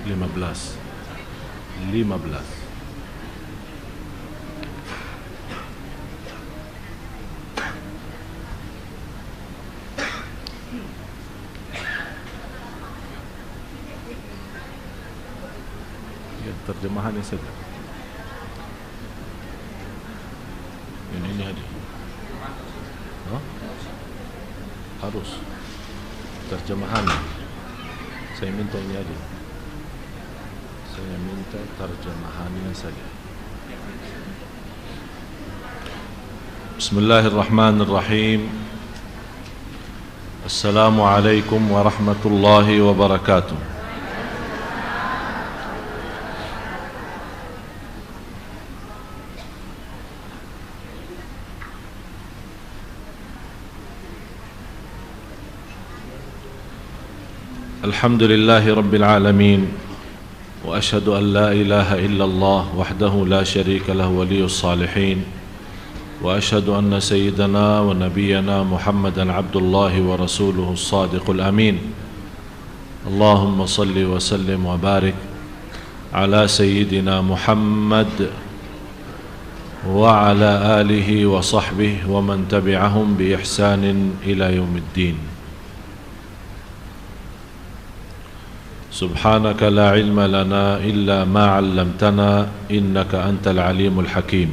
15. Ya, terjemahannya saja. Ini ada. Harus terjemahan. Saya minta ini ada. Saya minta terjemahannya saja. Bismillahirrahmanirrahim. Assalamualaikum warahmatullahi wabarakatuh. الحمد لله رب العالمين وأشهد أن لا إله إلا الله وحده لا شريك له ولي الصالحين وأشهد أن سيدنا ونبينا محمدا عبد الله ورسوله الصادق الأمين اللهم صل وسلم وبارك على سيدنا محمد وعلى آله وصحبه ومن تبعهم بإحسان إلى يوم الدين سبحانك لا علم لنا إلا ما علمتنا إنك أنت العليم الحكيم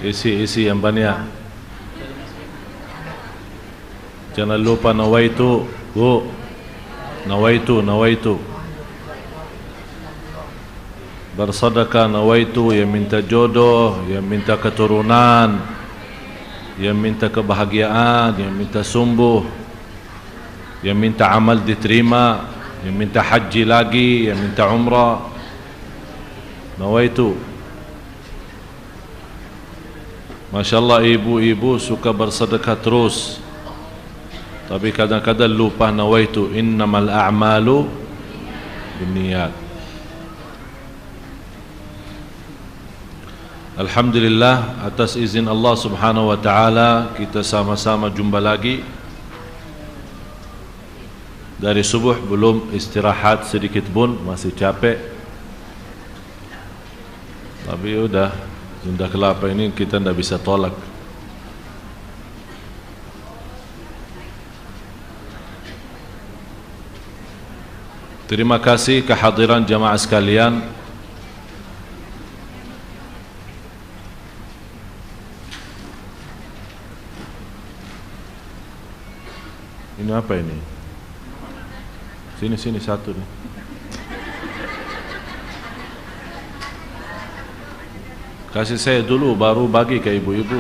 Isi yang banyak. Jangan lupa nawaitu, Bu. Nawaitu. Bersedekah nawaitu, yang minta jodoh, yang minta keturunan, yang minta kebahagiaan, yang minta sembuh, yang minta amal diterima, yang minta haji lagi, yang minta umrah. Nawaitu. Masya Allah, ibu-ibu suka bersedekah terus, tapi kadang-kadang lupa nawaitu. Innamal a'malu binniyat. Alhamdulillah, atas izin Allah subhanahu wa ta'ala, kita sama-sama jumpa lagi. Dari subuh belum istirahat sedikit pun, masih capek. Tapi udah, Sunda Kelapa ini kita tidak bisa tolak. Terima kasih kehadiran jamaah sekalian. Ini apa ini? Sini satu nih. Kasih saya dulu, baru bagi ke ibu-ibu.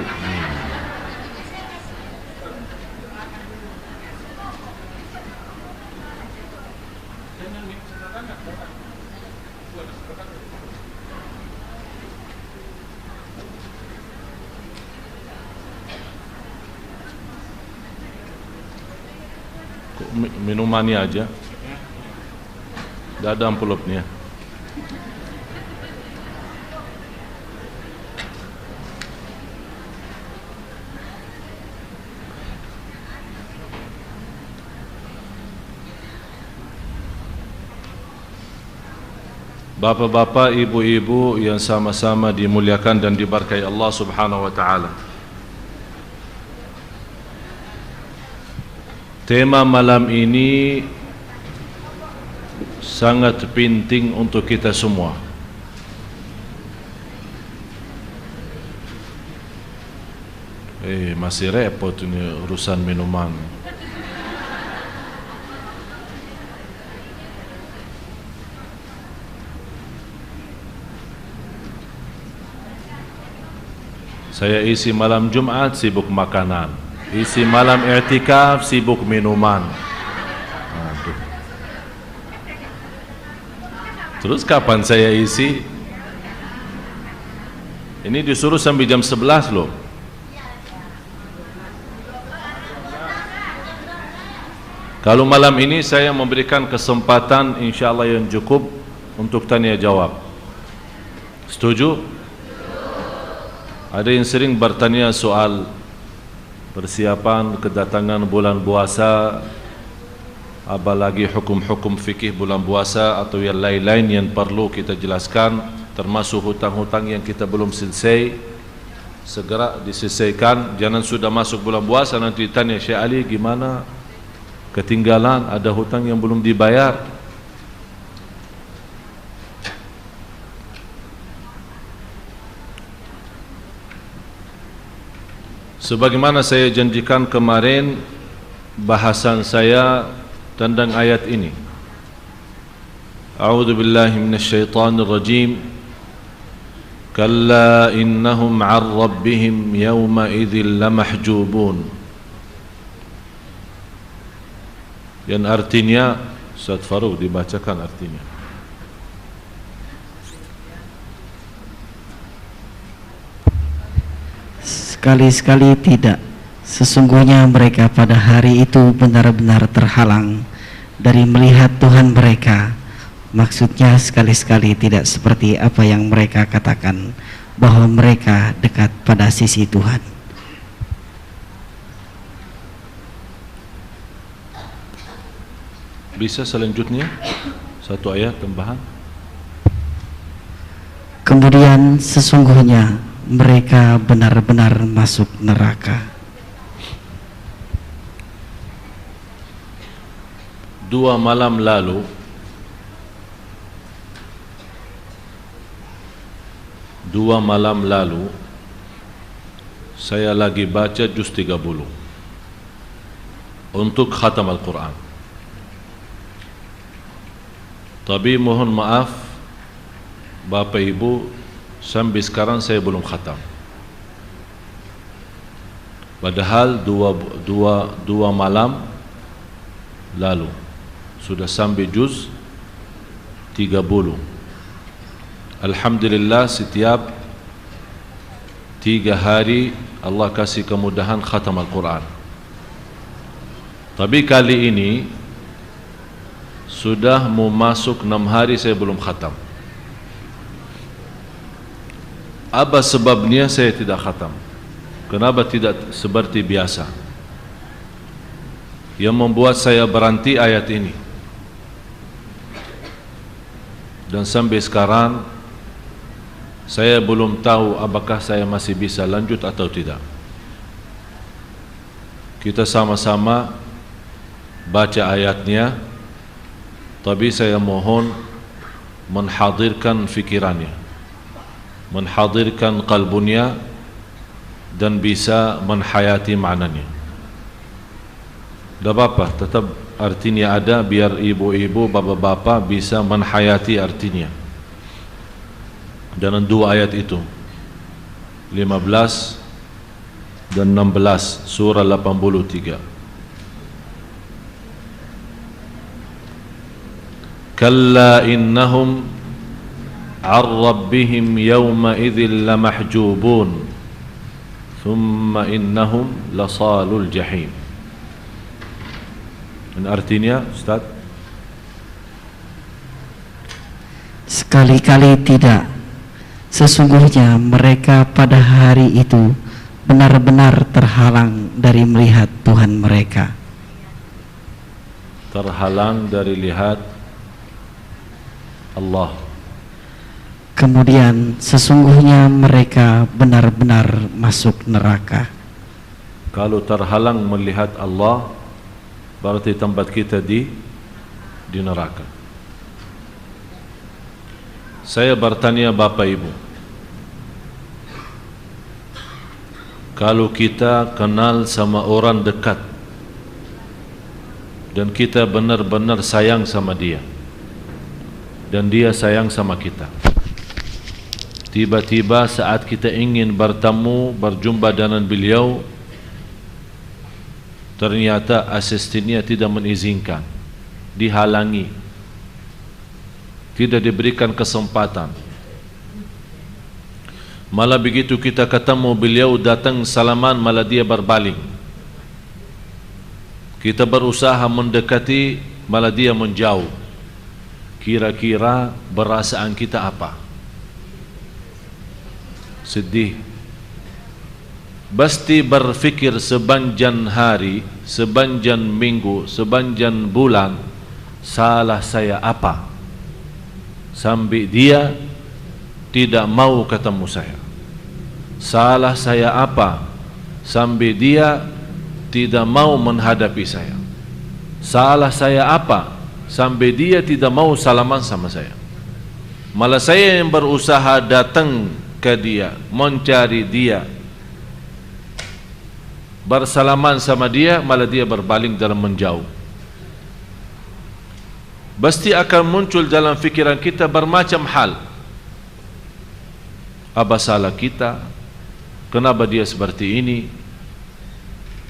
Minumannya aja. Tidak ada amplopnya. Bapak-bapak, ibu-ibu yang sama-sama dimuliakan dan diberkahi Allah subhanahu wa ta'ala. Tema malam ini sangat penting untuk kita semua. Masih repot ini urusan minuman. Saya isi malam Jumat sibuk makanan, isi malam i'tikaf sibuk minuman. Terus kapan saya isi? Ini disuruh sampai jam 11 loh. Kalau malam ini saya memberikan kesempatan insyaallah yang cukup untuk tanya jawab. Setuju? Ada yang sering bertanya soal persiapan kedatangan bulan puasa, apalagi hukum-hukum fikih bulan puasa atau yang lain-lain yang perlu kita jelaskan, termasuk hutang-hutang yang kita belum selesai, segera diselesaikan. Jangan sudah masuk bulan puasa nanti tanya Syekh Ali gimana, ketinggalan, ada hutang yang belum dibayar. Sebagaimana saya janjikan kemarin, bahasan saya tentang ayat ini. A'udzu billahi minasyaitonir rajim. Kalla innahum 'an rabbihim yawma idzil lamahjubun. Yang artinya, Ustaz Farouk dibacakan artinya. Sekali-sekali tidak, sesungguhnya mereka pada hari itu benar-benar terhalang dari melihat Tuhan mereka. Maksudnya sekali-sekali tidak seperti apa yang mereka katakan, bahwa mereka dekat pada sisi Tuhan. Bisa selanjutnya satu ayat tambahan. Kemudian sesungguhnya mereka benar-benar masuk neraka. Dua malam lalu saya lagi baca juz 30 untuk khatam Al-Quran. Tapi mohon maaf Bapak Ibu, sampai sekarang saya belum khatam. Padahal dua malam lalu sudah sampai juz 30. Alhamdulillah, setiap 3 hari Allah kasih kemudahan khatam Al-Quran. Tapi kali ini sudah mau masuk 6 hari saya belum khatam. Apa sebabnya saya tidak khatam? Kenapa tidak seperti biasa? Yang membuat saya berhenti ayat ini. Dan sampai sekarang saya belum tahu apakah saya masih bisa lanjut atau tidak. Kita sama-sama baca ayatnya, tapi saya mohon menhadirkan fikirannya, menhadirkan kalbunya, dan bisa menhayati maknanya. Tidak apa-apa, tetap artinya ada, biar ibu-ibu, bapak-bapak bisa menhayati artinya. Dalam 2 ayat itu, 15 dan 16 surah 83. Kalla innahum 'an rabbihim yawma idzil lamahjubun thumma innahum lasalul jahim. Dan artinya, Ustaz? Sekali-kali tidak, sesungguhnya mereka pada hari itu benar-benar terhalang dari melihat Tuhan mereka. Terhalang dari lihat Allah. Kemudian sesungguhnya mereka benar-benar masuk neraka. Kalau terhalang melihat Allah, berarti tempat kita di neraka. Saya bertanya Bapak Ibu, kalau kita kenal sama orang dekat dan kita benar-benar sayang sama dia dan dia sayang sama kita, tiba-tiba saat kita ingin bertemu, berjumpa dengan beliau, ternyata asistennya tidak mengizinkan, dihalangi, tidak diberikan kesempatan. Malah begitu kita ketemu beliau datang salaman, malah dia berpaling. Kita berusaha mendekati, malah dia menjauh. Kira-kira perasaan kita apa? Sedih. Pasti berfikir sepanjang hari, sepanjang minggu, sepanjang bulan, salah saya apa? Sampai dia tidak mau ketemu saya. Salah saya apa? Sampai dia tidak mau menghadapi saya. Salah saya apa? Sampai dia tidak mau salaman sama saya. Malah saya yang berusaha datang ke dia, mencari dia, bersalaman sama dia, malah dia berpaling dalam menjauh. Pasti akan muncul dalam fikiran kita bermacam hal. Apa salah kita? Kenapa dia seperti ini?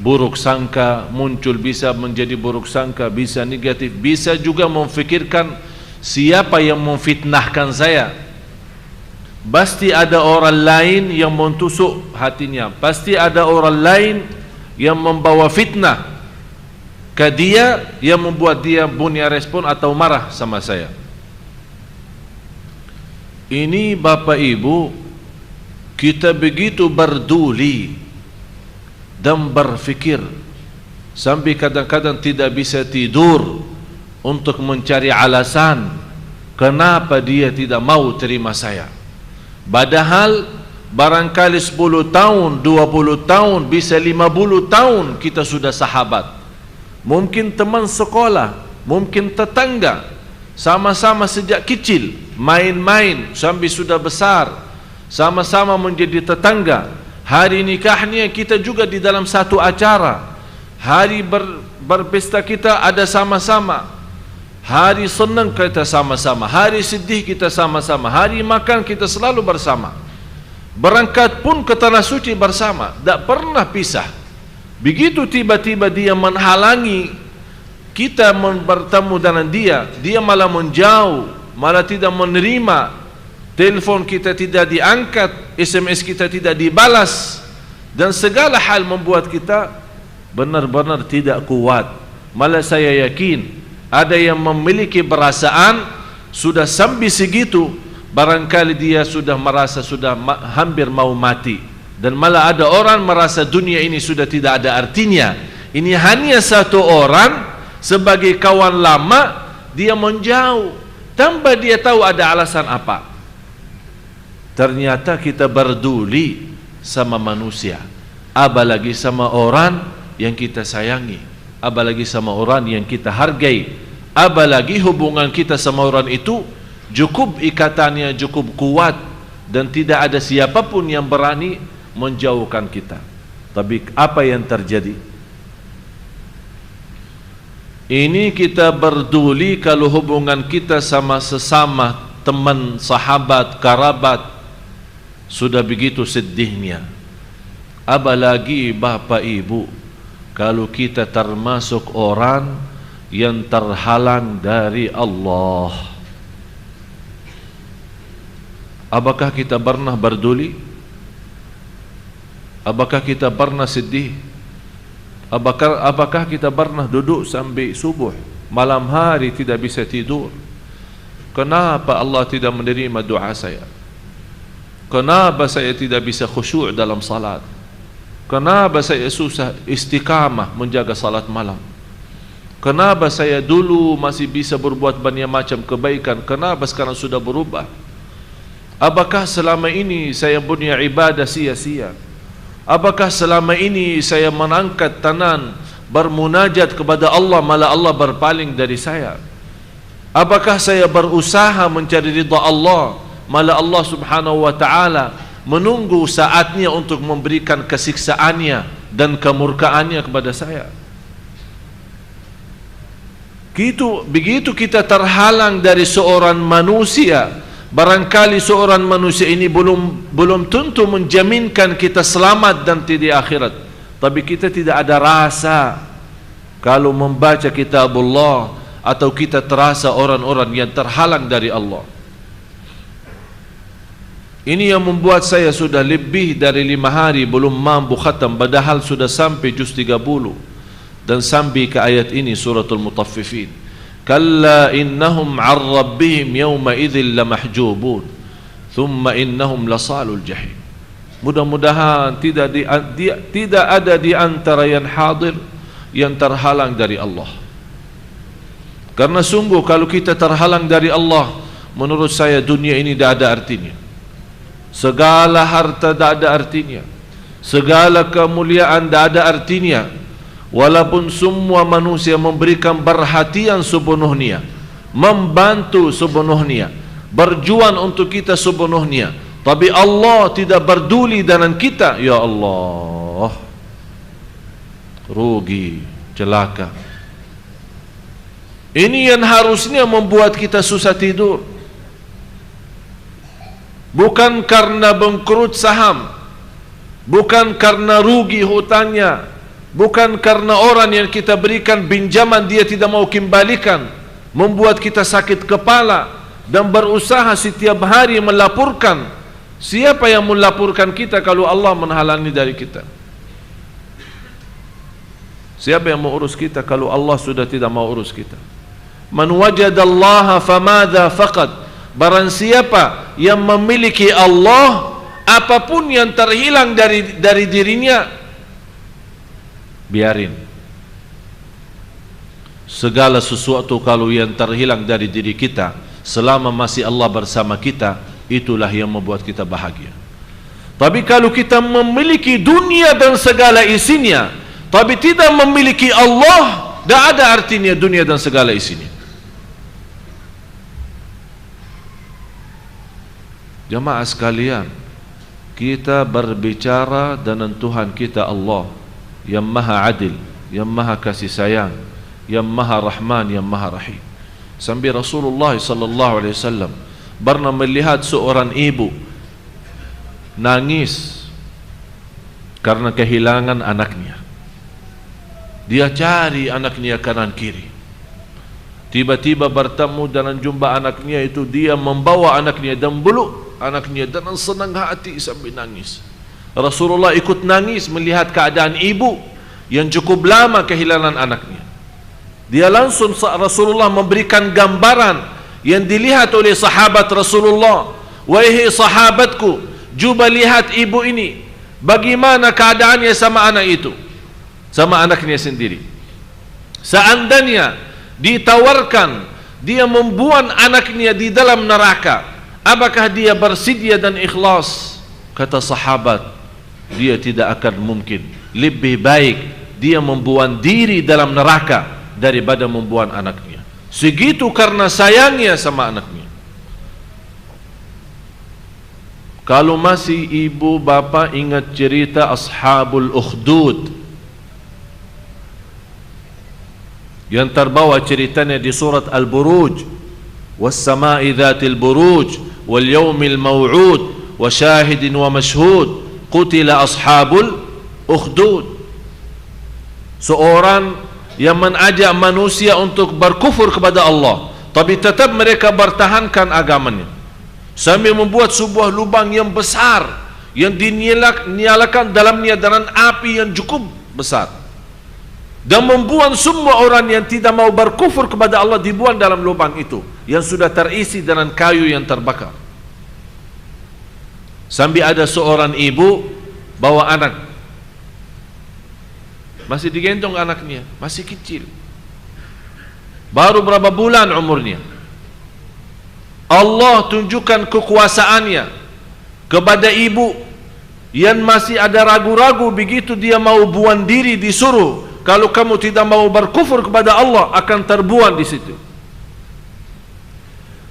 Buruk sangka muncul, bisa menjadi buruk sangka, bisa negatif, bisa juga memfikirkan siapa yang memfitnahkan saya. Pasti ada orang lain yang mentusuk hatinya, pasti ada orang lain yang membawa fitnah ke dia, yang membuat dia punya respon atau marah sama saya. Ini Bapak Ibu, kita begitu berduli dan berfikir sampai kadang-kadang tidak bisa tidur untuk mencari alasan kenapa dia tidak mau terima saya. Padahal barangkali 10 tahun, 20 tahun, bisa 50 tahun kita sudah sahabat. Mungkin teman sekolah, mungkin tetangga, sama-sama sejak kecil main-main sampai sudah besar, sama-sama menjadi tetangga. Hari nikahnya kita juga di dalam satu acara. Hari berpesta kita ada sama-sama. Hari senang kita sama-sama. Hari sedih kita sama-sama. Hari makan kita selalu bersama. Berangkat pun ke tanah suci bersama, tak pernah pisah. Begitu tiba-tiba dia menghalangi kita bertemu dengan dia, dia malah menjauh, malah tidak menerima. Telepon kita tidak diangkat, SMS kita tidak dibalas, dan segala hal membuat kita benar-benar tidak kuat. Malah saya yakin ada yang memiliki perasaan sudah sampai segitu, barangkali dia sudah merasa sudah hampir mau mati, dan malah ada orang merasa dunia ini sudah tidak ada artinya. Ini hanya satu orang sebagai kawan lama, dia menjauh tanpa dia tahu ada alasan apa. Ternyata kita berduli sama manusia, apalagi sama orang yang kita sayangi, apalagi sama orang yang kita hargai, apalagi hubungan kita sama orang itu cukup ikatannya cukup kuat dan tidak ada siapapun yang berani menjauhkan kita. Tapi apa yang terjadi? Ini kita berduli kalau hubungan kita sama sesama teman, sahabat, kerabat sudah begitu sedihnya. Apalagi Bapak Ibu, kalau kita termasuk orang yang terhalang dari Allah. Apakah kita pernah berduli? Apakah kita pernah sedih? Apakah kita pernah duduk sampai subuh, malam hari tidak bisa tidur? Kenapa Allah tidak menerima doa saya? Kenapa saya tidak bisa khusyuk dalam salat? Kenapa saya susah istiqamah menjaga salat malam? Kenapa saya dulu masih bisa berbuat banyak macam kebaikan, kenapa sekarang sudah berubah? Apakah selama ini saya punya ibadah sia-sia? Apakah selama ini saya mengangkat tangan bermunajat kepada Allah, malah Allah berpaling dari saya? Apakah saya berusaha mencari ridha Allah, malah Allah subhanahu wa ta'ala menunggu saatnya untuk memberikan kesiksaannya dan kemurkaannya kepada saya? Begitu kita terhalang dari seorang manusia, barangkali seorang manusia ini belum tentu menjaminkan kita selamat nanti di akhirat, tapi kita tidak ada rasa kalau membaca kitabullah, atau kita terasa orang-orang yang terhalang dari Allah. Ini yang membuat saya sudah lebih dari 5 hari belum mampu khatam, padahal sudah sampai juz 30 dan sampai ke ayat ini suratul Mutaffifin. Kalla innahum 'an rabbihim yawma idzin lamahjubun thumma innahum lasalul jahim. Mudah-mudahan tidak ada di antara yang hadir yang terhalang dari Allah. Karena sungguh kalau kita terhalang dari Allah, menurut saya dunia ini tidak ada artinya. Segala harta tidak ada artinya, segala kemuliaan tidak ada artinya, walaupun semua manusia memberikan perhatian sepenuhnya, membantu sepenuhnya, berjuang untuk kita sepenuhnya, tapi Allah tidak peduli dengan kita. Ya Allah, rugi, celaka. Ini yang harusnya membuat kita susah tidur. Bukan karena bangkrut saham, bukan karena rugi hutangnya, bukan karena orang yang kita berikan pinjaman dia tidak mau kembalikan, membuat kita sakit kepala dan berusaha setiap hari melaporkan. Siapa yang melaporkan kita kalau Allah menghalangi dari kita? Siapa yang mau urus kita kalau Allah sudah tidak mau urus kita? Man wajadallaha famadha faqad. Barang siapa yang memiliki Allah, apapun yang terhilang dari dirinya, biarin. Segala sesuatu kalau yang terhilang dari diri kita, selama masih Allah bersama kita, itulah yang membuat kita bahagia. Tapi kalau kita memiliki dunia dan segala isinya, tapi tidak memiliki Allah, tidak ada artinya dunia dan segala isinya. Jamaah sekalian, kita berbicara dengan Tuhan kita Allah yang maha adil, yang maha kasih sayang, yang maha rahman, yang maha rahim. Sampai Rasulullah SAW pernah melihat seorang ibu nangis karena kehilangan anaknya. Dia cari anaknya kanan kiri. Tiba-tiba bertemu dengan jumpa anaknya itu, dia membawa anaknya dan peluk anaknya dengan senang hati sampai nangis. Rasulullah ikut nangis melihat keadaan ibu yang cukup lama kehilangan anaknya. Dia langsung Rasulullah memberikan gambaran yang dilihat oleh sahabat Rasulullah. Wahai sahabatku, coba lihat ibu ini, bagaimana keadaannya sama anak itu, sama anaknya sendiri. Seandainya ditawarkan dia membuang anaknya di dalam neraka, apakah dia bersedia dan ikhlas? Kata sahabat, dia tidak akan mungkin. Lebih baik dia membuang diri dalam neraka daripada membuang anaknya. Segitu karena sayangnya sama anaknya. Kalau masih ibu bapa ingat cerita Ashabul Ukhdud yang terbawa ceritanya di surat Al-Buruj, was-sama'i dhatil buruj wal yawmil maw'ud wa syahidin wa mashhud qutila ashabul ukhdud. Seorang yang mengajak manusia untuk berkufur kepada Allah, tapi tetap mereka bertahankan agamanya, sambil membuat sebuah lubang yang besar yang dinyalakan dalamnya dengan api yang cukup besar, dan membuang semua orang yang tidak mau berkufur kepada Allah dibuang dalam lubang itu yang sudah terisi dengan kayu yang terbakar. Sambil ada seorang ibu bawa anak, masih digendong anaknya, masih kecil, baru berapa bulan umurnya. Allah tunjukkan kekuasaannya kepada ibu yang masih ada ragu-ragu. Begitu dia mau buang diri, disuruh, kalau kamu tidak mau berkufur kepada Allah akan terbuang di situ.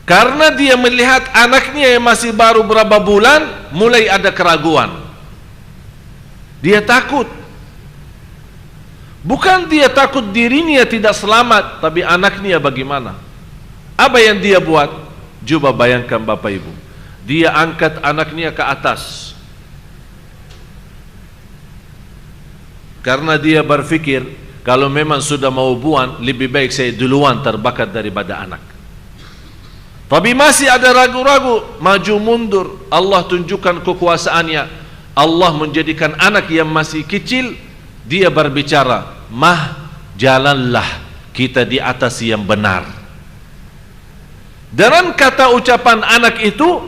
Karena dia melihat anaknya yang masih baru berapa bulan mulai ada keraguan, dia takut. Bukan dia takut dirinya tidak selamat, tapi anaknya bagaimana? Apa yang dia buat? Coba bayangkan Bapak Ibu, dia angkat anaknya ke atas karena dia berfikir Kalau memang sudah mau buang, lebih baik saya duluan terbakar daripada anak. Tapi masih ada ragu-ragu, maju mundur. Allah tunjukkan kekuasaannya. Allah menjadikan anak yang masih kecil, dia berbicara, "Mah, jalanlah kita di atas yang benar." Dengan kata ucapan anak itu,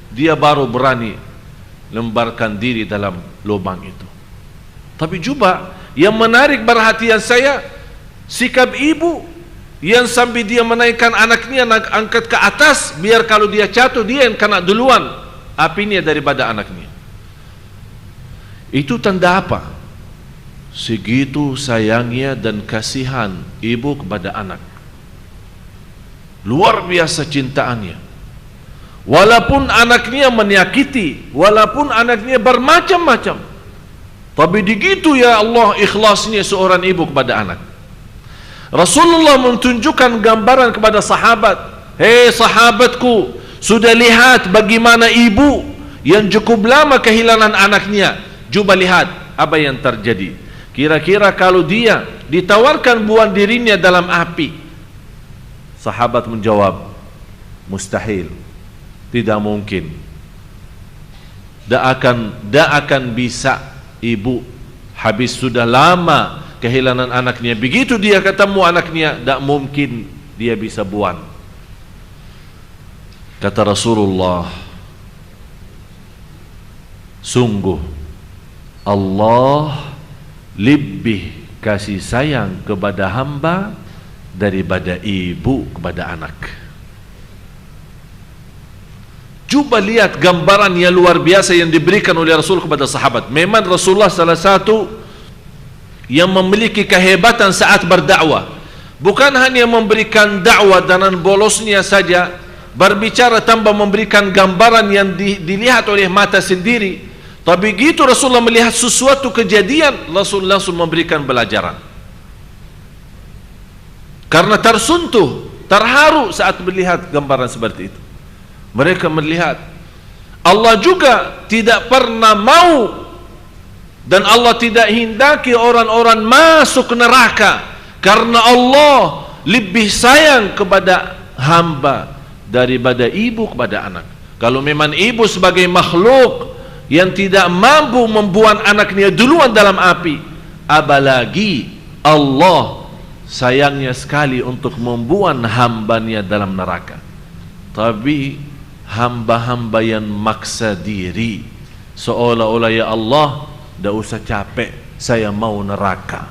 dia baru berani lemparkan diri dalam lubang itu. Tapi juga yang menarik perhatian saya, sikap ibu yang sampai dia menaikkan anaknya, angkat ke atas, biar kalau dia jatuh dia yang kena duluan apinya daripada anaknya. Itu tanda apa? Segitu sayangnya dan kasihan ibu kepada anak. Luar biasa cintaannya. Walaupun anaknya menyakiti, walaupun anaknya bermacam-macam, tapi begitu ya Allah ikhlasnya seorang ibu kepada anak. Rasulullah menunjukkan gambaran kepada sahabat, "Hei sahabatku, sudah lihat bagaimana ibu yang cukup lama kehilangan anaknya. Coba lihat apa yang terjadi. Kira-kira kalau dia ditawarkan buang dirinya dalam api." Sahabat menjawab, "Mustahil, tidak mungkin. Tak akan bisa ibu habis sudah lama kehilangan anaknya. Begitu dia ketemu anaknya, tak mungkin dia bisa buang." Kata Rasulullah, "Sungguh Allah lebih kasih sayang kepada hamba daripada ibu kepada anak." Coba lihat gambaran yang luar biasa yang diberikan oleh Rasul kepada sahabat. Memang Rasulullah salah satu yang memiliki kehebatan saat berdakwah. Bukan hanya memberikan dakwah dengan bolosnya saja, berbicara tanpa memberikan gambaran yang dilihat oleh mata sendiri. Tapi begitu Rasulullah melihat sesuatu kejadian, Rasul langsung memberikan pelajaran. Karena tersentuh, terharu saat melihat gambaran seperti itu. Mereka melihat Allah juga tidak pernah mau dan Allah tidak hendaki orang-orang masuk neraka, karena Allah lebih sayang kepada hamba daripada ibu kepada anak. Kalau memang ibu sebagai makhluk yang tidak mampu membuang anaknya duluan dalam api, apalagi Allah sayangnya sekali untuk membuang hambanya dalam neraka. Tapi hamba-hamba yang maksa diri, seolah-olah ya Allah, tak usah capek, saya mau neraka.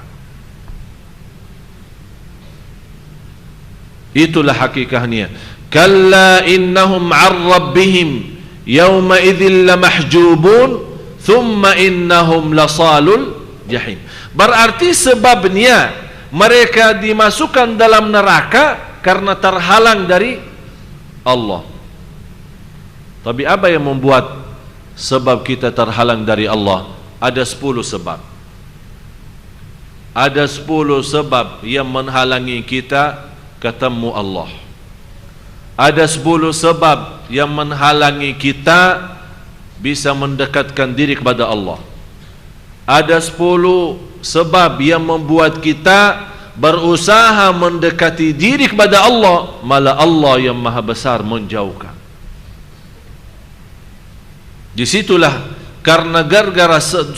Itulah hakikatnya. Kalla innahum 'an rabbihim yawma idzin lamahjubun thumma innahum lasalul jahim. Berarti sebabnya mereka dimasukkan dalam neraka karena terhalang dari Allah. Tapi apa yang membuat sebab kita terhalang dari Allah? Ada 10 sebab. Ada 10 sebab yang menghalangi kita ketemu Allah. Ada 10 sebab yang menghalangi kita bisa mendekatkan diri kepada Allah. Ada 10 sebab yang membuat kita berusaha mendekati diri kepada Allah, malah Allah yang maha besar menjauhkan. Disitulah karena gara-gara 10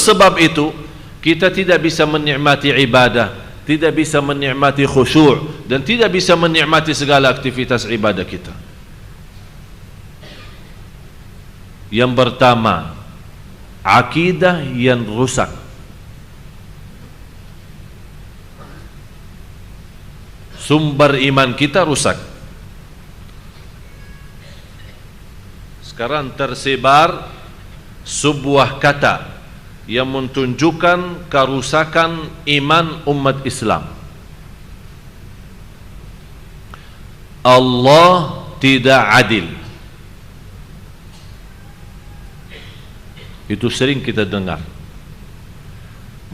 sebab itu kita tidak bisa menikmati ibadah, tidak bisa menikmati khusyuk, dan tidak bisa menikmati segala aktivitas ibadah kita. Yang pertama, akidah yang rusak. Sumber iman kita rusak. Sekarang tersebar sebuah kata yang menunjukkan kerusakan iman umat Islam. Allah tidak adil. Itu sering kita dengar.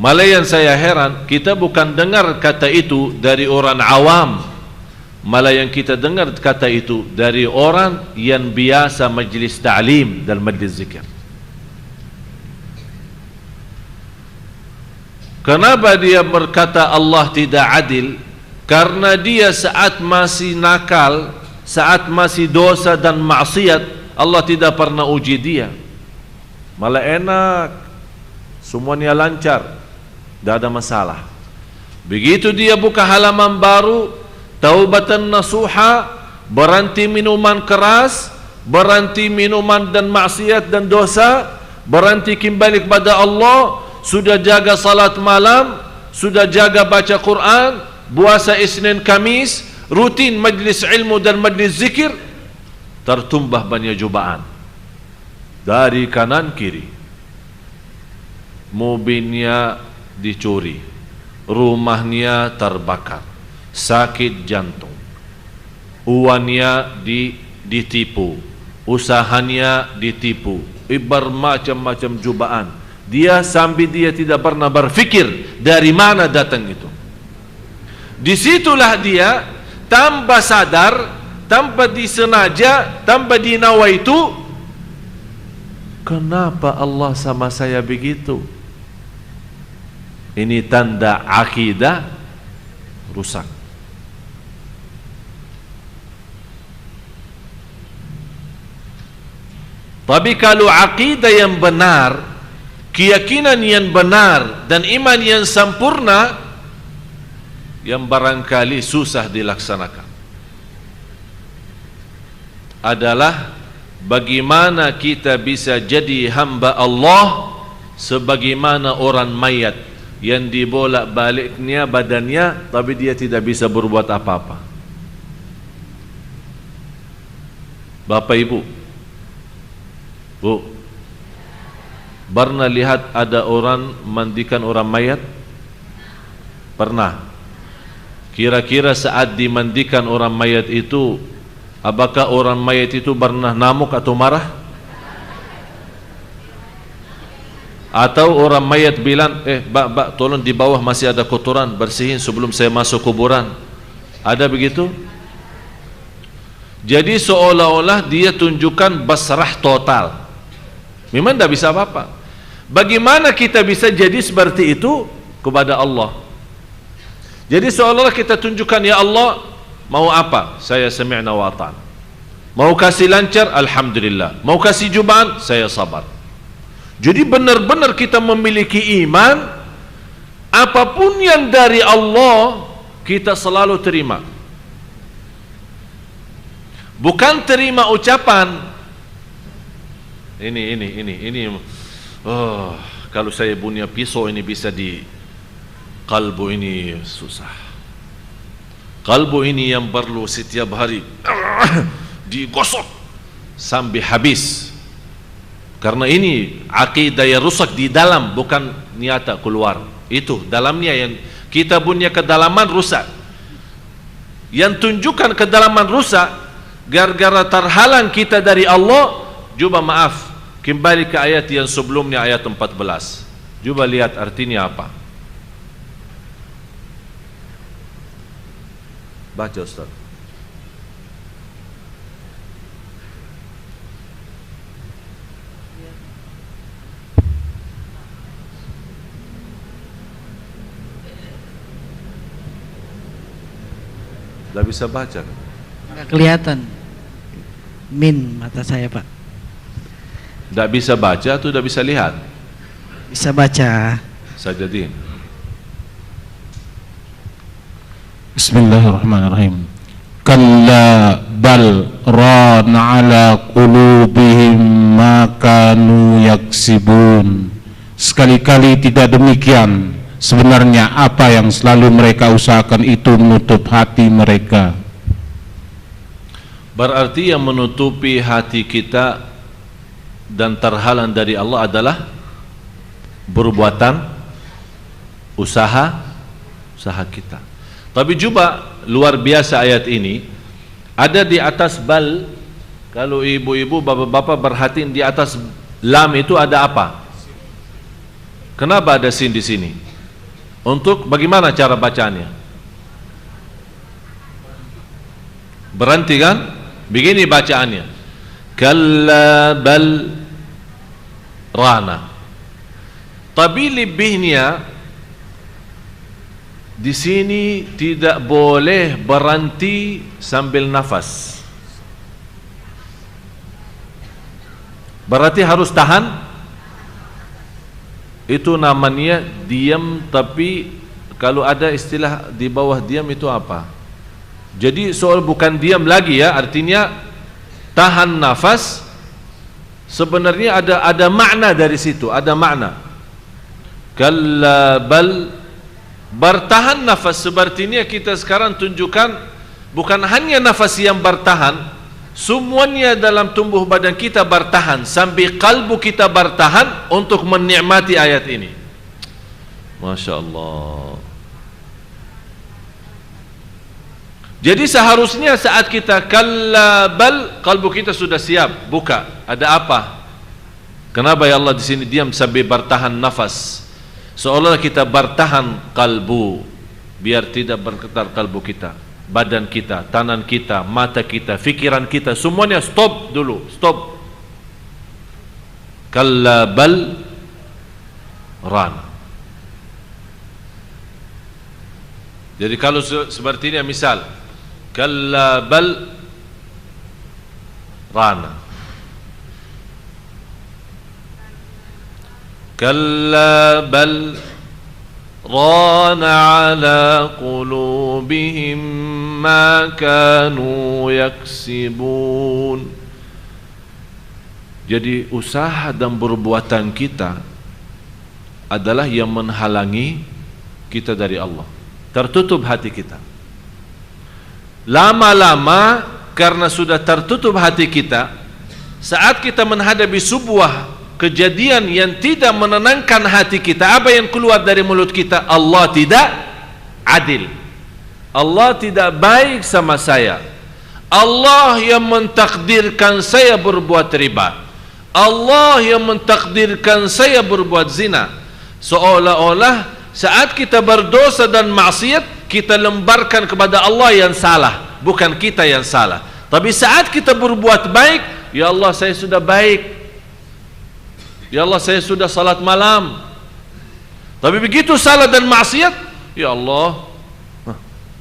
Malah yang saya heran, kita bukan dengar kata itu dari orang awam, malah yang kita dengar kata itu dari orang yang biasa majlis ta'lim dan majlis zikir. Kenapa dia berkata Allah tidak adil? Karena dia saat masih nakal, saat masih dosa dan maksiat, Allah tidak pernah uji dia. Malah enak, semuanya lancar, tidak ada masalah. Begitu dia buka halaman baru, taubatan nasuha, berhenti minuman keras, berhenti minuman dan maksiat dan dosa, berhenti kembali kepada Allah, sudah jaga salat malam, sudah jaga baca Quran, puasa Isnin Kamis, rutin majlis ilmu dan majlis zikir, tertumbah banyak cobaan dari kanan kiri. Mobilnya dicuri, rumahnya terbakar, sakit jantung, uangnya ditipu, usahanya ditipu, bermacam-macam cobaan. Dia sampai dia tidak pernah berfikir dari mana datang itu. Disitulah dia tanpa sadar, tanpa disengaja, tanpa dinawa itu, kenapa Allah sama saya begitu? Ini tanda akidah rusak. Tapi kalau akidah yang benar, keyakinan yang benar dan iman yang sempurna, yang barangkali susah dilaksanakan adalah bagaimana kita bisa jadi hamba Allah sebagaimana orang mayat yang dibolak-baliknya badannya tapi dia tidak bisa berbuat apa-apa. Bapak Ibu, Bu, pernah lihat ada orang mandikan orang mayat? Pernah. Kira-kira saat dimandikan orang mayat itu, apakah orang mayat itu pernah ngamuk atau marah? Atau orang mayat bilang, Mbak, tolong di bawah masih ada kotoran, bersihin sebelum saya masuk kuburan. Ada begitu? Jadi seolah-olah dia tunjukkan basrah total. Memang tidak bisa apa-apa. Bagaimana kita bisa jadi seperti itu kepada Allah? Jadi seolah-olah kita tunjukkan, ya Allah, mau apa? Saya sami'na wa ata'na. Mau kasih lancar, alhamdulillah. Mau kasih cobaan, saya sabar. Jadi benar-benar kita memiliki iman, apapun yang dari Allah kita selalu terima. Bukan terima ucapan. Ini. Oh, kalau saya punya pisau ini bisa di kalbu ini susah. Kalbu ini yang perlu setiap hari digosok sampai habis. Karena ini akidah yang rusak di dalam, bukan nyata keluar. Itu dalamnya yang kita punya kedalaman rusak. Yang tunjukkan kedalaman rusak gara-gara terhalang kita dari Allah. Coba maaf, kembali ke ayat yang sebelumnya, ayat 14. Coba lihat artinya apa. Baca Ustaz. Tidak bisa baca. Nggak kelihatan. Min mata saya, Pak. Tidak bisa baca atau tidak bisa lihat? Bisa baca. Sajadin. Bismillahirrahmanirrahim. Kalla bal rana ala qulubihim ma kanu yaksibun. Sekali-kali tidak demikian. Sebenarnya apa yang selalu mereka usahakan itu menutup hati mereka. Berarti yang menutupi hati kita dan terhalang dari Allah adalah perbuatan usaha kita. Tapi juga luar biasa ayat ini ada di atas bal. Kalau ibu-ibu, bapak-bapak perhatiin di atas lam itu ada apa? Kenapa ada sin di sini? Untuk bagaimana cara bacanya? Berhenti kan? Begini bacaannya. Kalla bal rana. Tapi lebihnya Di sini tidak boleh berhenti sambil nafas. Berarti harus tahan. Itu namanya diam, tapi kalau ada istilah di bawah diam itu apa? Jadi soal bukan diam lagi ya, artinya tahan nafas. Sebenarnya ada makna dari situ, ada makna. Kalla bal, bertahan nafas. Sepertinya kita sekarang tunjukkan bukan hanya nafas yang bertahan, semuanya dalam tubuh badan kita bertahan, sampai kalbu kita bertahan untuk menikmati ayat ini. Masya Allah. Jadi seharusnya saat kita kalla bal, kalbu kita sudah siap buka. Ada apa? Kenapa ya Allah di sini diam sampai bertahan nafas? Seolah kita bertahan kalbu, biar tidak bergetar kalbu kita, badan kita, tangan kita, mata kita, fikiran kita, semuanya stop dulu, stop. Kalla bal ran. Jadi kalau seperti ini misal, kalla bal rana, kalla bal rana ala qulubihim ma kanu yaksibun. Jadi usaha dan perbuatan kita adalah yang menghalangi kita dari Allah. Tertutup hati kita. Lama-lama karena sudah tertutup hati kita, saat kita menghadapi sebuah kejadian yang tidak menenangkan hati kita, apa yang keluar dari mulut kita? Allah tidak adil, Allah tidak baik sama saya, Allah yang mentakdirkan saya berbuat riba, Allah yang mentakdirkan saya berbuat zina. Seolah-olah saat kita berdosa dan maksiat, kita lembarkan kepada Allah yang salah, bukan kita yang salah. Tapi saat kita berbuat baik, ya Allah saya sudah baik, ya Allah saya sudah salat malam. Tapi begitu salah dan maksiat, ya Allah,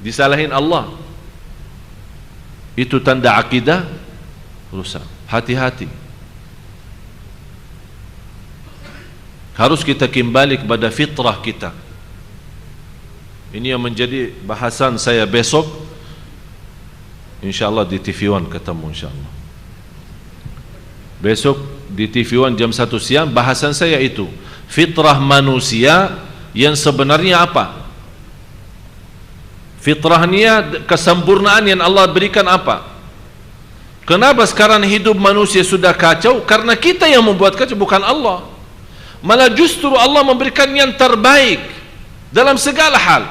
disalahin Allah. Itu tanda akidah rusak. Hati-hati. Harus kita kembali kepada fitrah kita. Ini yang menjadi bahasan saya besok, InsyaAllah di TV One ketemu insyaAllah. Besok di TV One jam 1 siang bahasan saya itu, fitrah manusia yang sebenarnya apa? Fitrahnya, kesempurnaan yang Allah berikan apa? Kenapa sekarang hidup manusia sudah kacau? Karena kita yang membuat kacau, bukan Allah. Malah justru Allah memberikan yang terbaik dalam segala hal.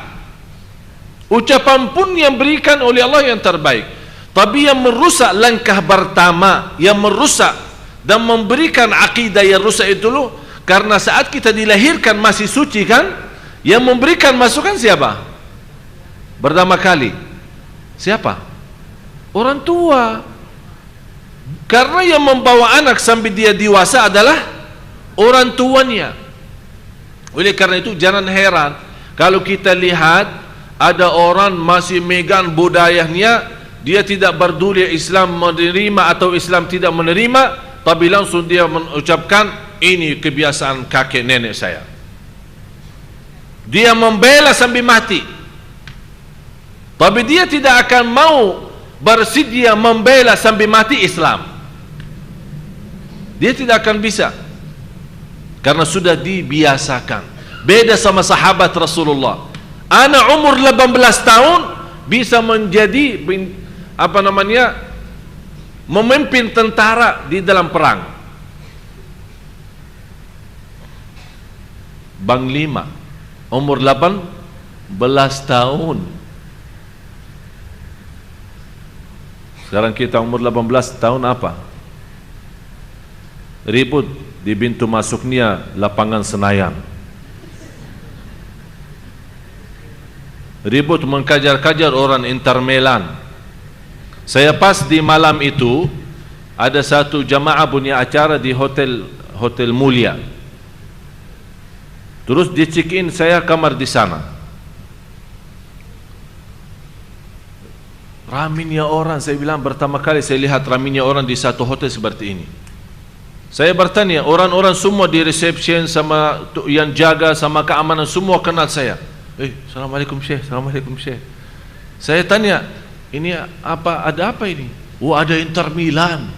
Ucapan pun yang berikan oleh Allah yang terbaik. Tapi yang merusak langkah pertama, yang merusak dan memberikan akidah yang rusak itu dulu, karena saat kita dilahirkan masih suci kan, yang memberikan masukan siapa? Pertama kali siapa? Orang tua. Karena yang membawa anak sampai dia dewasa adalah orang tuanya. Oleh karena itu jangan heran kalau kita lihat ada orang masih megang budayanya, dia tidak peduli Islam menerima atau Islam tidak menerima, tapi langsung dia mengucapkan ini kebiasaan kakek nenek saya. Dia membela sampai mati, tapi dia tidak akan mau bersedia membela sampai mati Islam. Dia tidak akan bisa, karena sudah dibiasakan. Beda sama sahabat Rasulullah. Anak umur 18 tahun bisa menjadi memimpin tentara di dalam perang. Panglima umur 18 tahun. Sekarang kita umur 18 tahun apa? Ribut di pintu masuknya lapangan Senayan, ribut mengkajar-kajar orang Inter Milan. Saya pas di malam itu ada satu jamaah punya acara di hotel mulia. Terus di check in saya kamar di sana. Ramainya orang, saya bilang pertama kali saya lihat ramainya orang di satu hotel seperti ini. Saya bertanya, orang-orang semua di reception sama yang jaga sama keamanan semua kenal saya. Assalamualaikum Syekh, Assalamualaikum Syekh. Saya tanya, ini apa, ada apa ini? Oh, ada Inter Milan.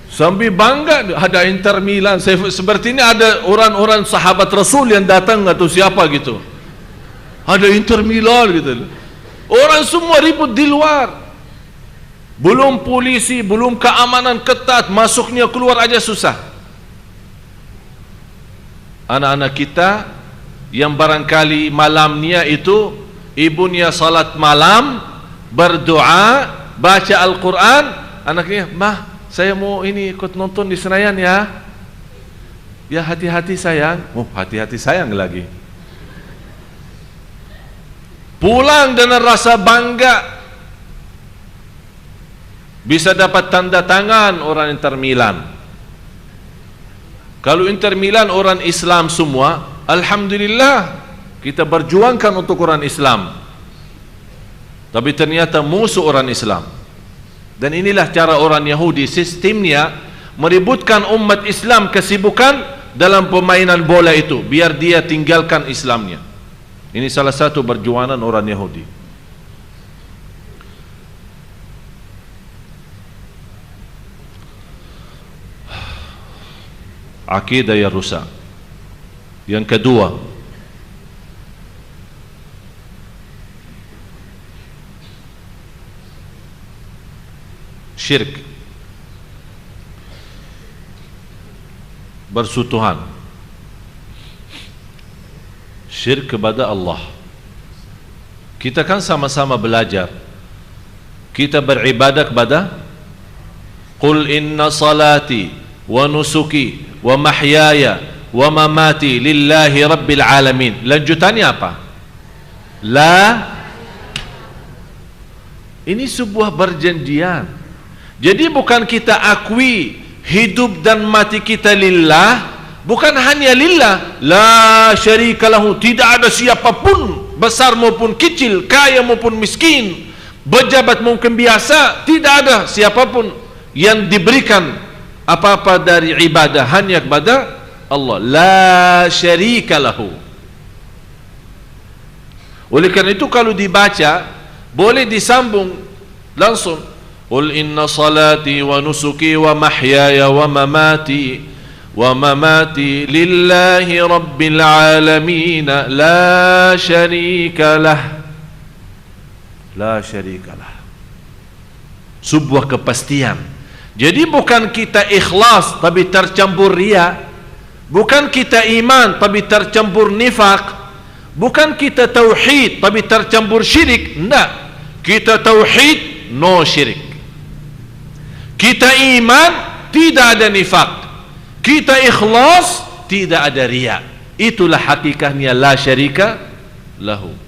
Sambil bangga ada Inter Milan. Saya, seperti ini ada orang-orang sahabat Rasul yang datang atau siapa gitu. Ada Inter Milan gitu. Orang semua ribut di luar. Belum polisi, belum keamanan ketat, masuknya keluar aja susah. Anak-anak kita yang barangkali malamnya itu ibunya salat malam, berdoa, baca Al-Quran, anaknya, "Mah, saya mau ini ikut nonton di Senayan ya." Ya, hati-hati sayang. Oh, hati-hati sayang lagi. Pulang dengan rasa bangga bisa dapat tanda tangan orang Inter Milan. Kalau Inter Milan orang Islam semua, alhamdulillah kita berjuangkan untuk orang Islam. Tapi ternyata musuh orang Islam. Dan inilah cara orang Yahudi, sistemnya meributkan umat Islam kesibukan dalam permainan bola itu, biar dia tinggalkan Islamnya. Ini salah satu perjuangan orang Yahudi. Akidah yang rusak. Yang kedua, syirik, bersutuhan, syirik kepada Allah. Kita kan sama-sama belajar, kita beribadah kepada Qul inna salati wa nusuki wa mahyaya wa mamati lillahi rabbil alamin. Lanjutannya apa? Ini sebuah perjanjian. Jadi bukan kita akui hidup dan mati kita lillah, bukan hanya lillah, la syarika lahu, tidak ada siapapun, besar maupun kecil, kaya maupun miskin, pejabat maupun biasa, tidak ada siapapun yang diberikan apa-apa dari ibadah hanya kepada Allah. La syarika lahu. Oleh karena itu kalau dibaca boleh disambung langsung, Qul inna salati wa nusuki wa mahyaya wa mamati lillahi rabbil alamin la syarika lah. La syarika lah. Sebuah kepastian. Jadi bukan kita ikhlas tapi tercampur riya, bukan kita iman tapi tercampur nifaq, bukan kita tauhid tapi tercampur syirik. Enggak, kita tauhid no syirik, kita iman tidak ada nifaq, kita ikhlas tidak ada riya. Itulah hakikatnya la syarika lahu.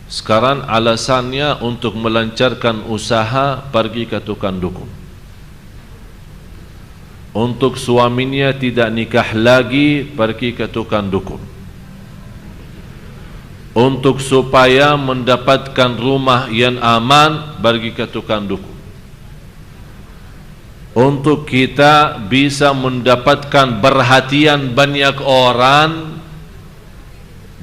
Sekarang alasannya untuk melancarkan usaha pergi ke tukang dukun. Untuk suaminya tidak nikah lagi pergi ke tukang dukun. Untuk supaya mendapatkan rumah yang aman pergi ke tukang dukun. Untuk kita bisa mendapatkan perhatian banyak orang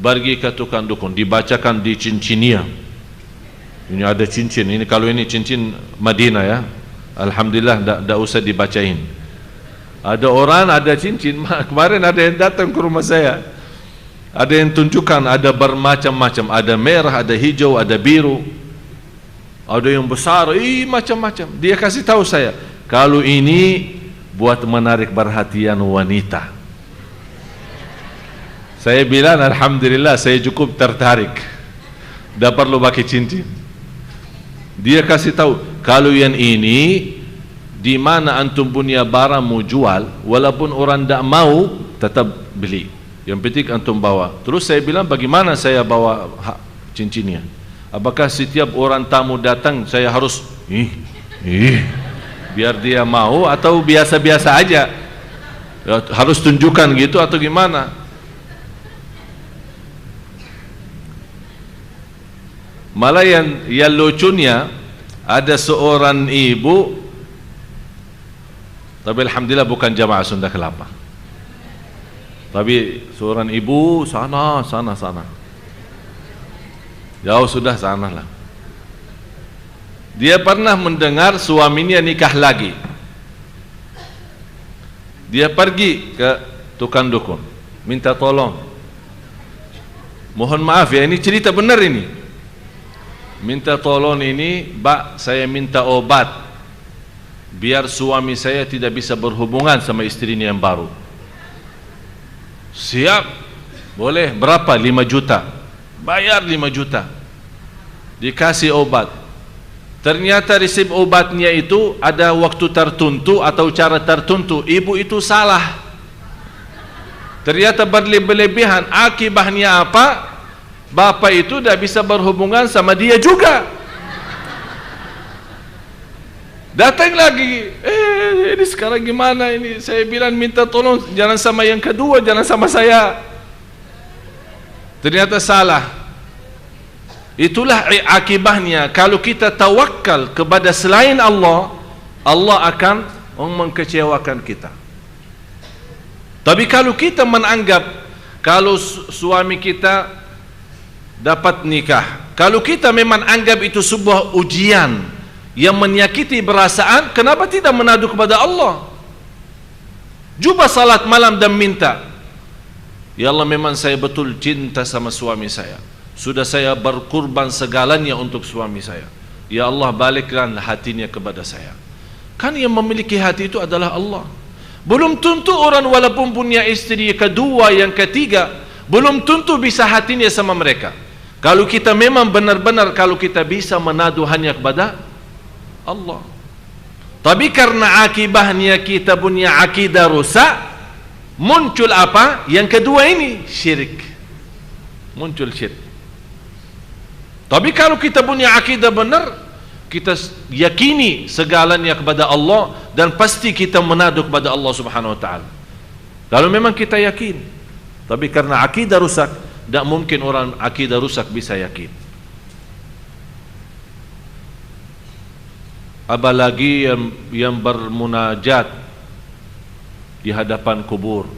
pergi ke tukang dukun, dibacakan di cincinnya. Ini ada cincin, ini kalau ini cincin Madinah ya, alhamdulillah tidak usah dibacain. Ada orang ada cincin, kemarin ada yang datang ke rumah saya, ada yang tunjukkan, ada bermacam-macam, ada merah, ada hijau, ada biru, ada yang besar, macam-macam. Dia kasih tahu saya, kalau ini buat menarik perhatian wanita. Saya bilang alhamdulillah, saya cukup tertarik, tidak perlu pakai cincin. Dia kasih tahu, kalau yang ini di mana antum punya barang mau jual, walaupun orang tidak mau tetap beli, yang penting antum bawa. Terus saya bilang, bagaimana saya bawa cincinnya? Apakah setiap orang tamu datang saya harus biar dia mau, atau biasa-biasa aja? Harus tunjukkan gitu atau gimana? Malah yang lucunya, ada seorang ibu, tapi alhamdulillah bukan jamaah Sunda Kelapa, tapi seorang ibu sana jauh sudah sana lah. Dia pernah mendengar suaminya nikah lagi. Dia pergi ke tukang dukun, minta tolong. Mohon maaf ya, ini cerita benar ini. Minta tolong ini, Mbak, saya minta obat biar suami saya tidak bisa berhubungan sama istrinya yang baru. Siap, boleh, berapa? 5 juta. Bayar 5 juta. Dikasih obat. Ternyata resep obatnya itu ada waktu tertentu atau cara tertentu. Ibu itu salah. Ternyata berlebihan. Akibatnya apa? Bapak itu tidak bisa berhubungan sama dia juga. Datang lagi, ini sekarang gimana ini? Saya bilang minta tolong, jangan sama yang kedua, jangan sama saya. Ternyata salah. Itulah akibatnya. Kalau kita tawakal kepada selain Allah, Allah akan mengkecewakan kita. Tapi kalau kita menganggap kalau suami kita dapat nikah, kalau kita memang anggap itu sebuah ujian yang menyakiti perasaan, kenapa tidak mengadu kepada Allah? Cuba salat malam dan minta, ya Allah, memang saya betul cinta sama suami saya, sudah saya berkorban segalanya untuk suami saya, ya Allah, balikkan hatinya kepada saya. Kan yang memiliki hati itu adalah Allah. Belum tentu orang walaupun punya istri kedua, yang ketiga, belum tentu bisa hatinya sama mereka. Kalau kita memang benar-benar, kalau kita bisa menadu hanya kepada Allah. Tapi karena akibatnya kita punya akidah rusak, muncul apa? Yang kedua ini, syirik. Muncul syirik. Tapi kalau kita punya akidah benar, kita yakini segalanya kepada Allah, dan pasti kita menadu kepada Allah Subhanahu wa taala. Kalau memang kita yakin. Tapi karena akidah rusak, tidak mungkin orang akidah rusak bisa yakin. Apalagi yang bermunajat di hadapan kubur.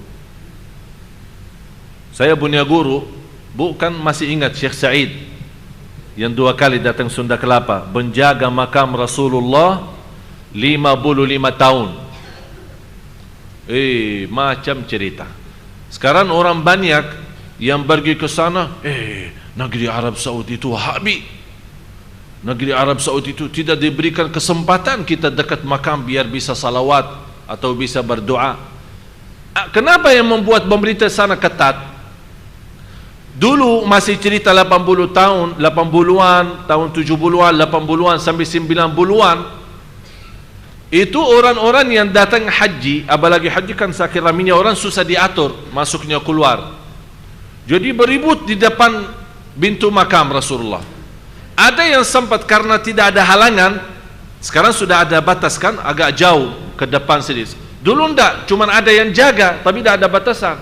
Saya punya guru, bukan masih ingat Syekh Said yang 2 kali datang Sunda Kelapa, menjaga makam Rasulullah 55 tahun. Macam cerita. Sekarang orang banyak yang pergi ke sana, negeri Arab Saudi itu Wahabi. Negeri Arab Saudi itu tidak diberikan kesempatan kita dekat makam biar bisa salawat atau bisa berdoa. Kenapa yang membuat pemerintah sana ketat? Dulu masih cerita 80 tahun, 80-an, tahun 70-an, 80-an sampai 90-an. Itu orang-orang yang datang haji, apalagi haji kan sakit raminya orang, susah diatur masuknya keluar. Jadi beribut di depan pintu makam Rasulullah. Ada yang sempat karena tidak ada halangan, sekarang sudah ada batas kan, agak jauh ke depan sedikit. Dulu enggak, cuma ada yang jaga, tapi tidak ada batasan.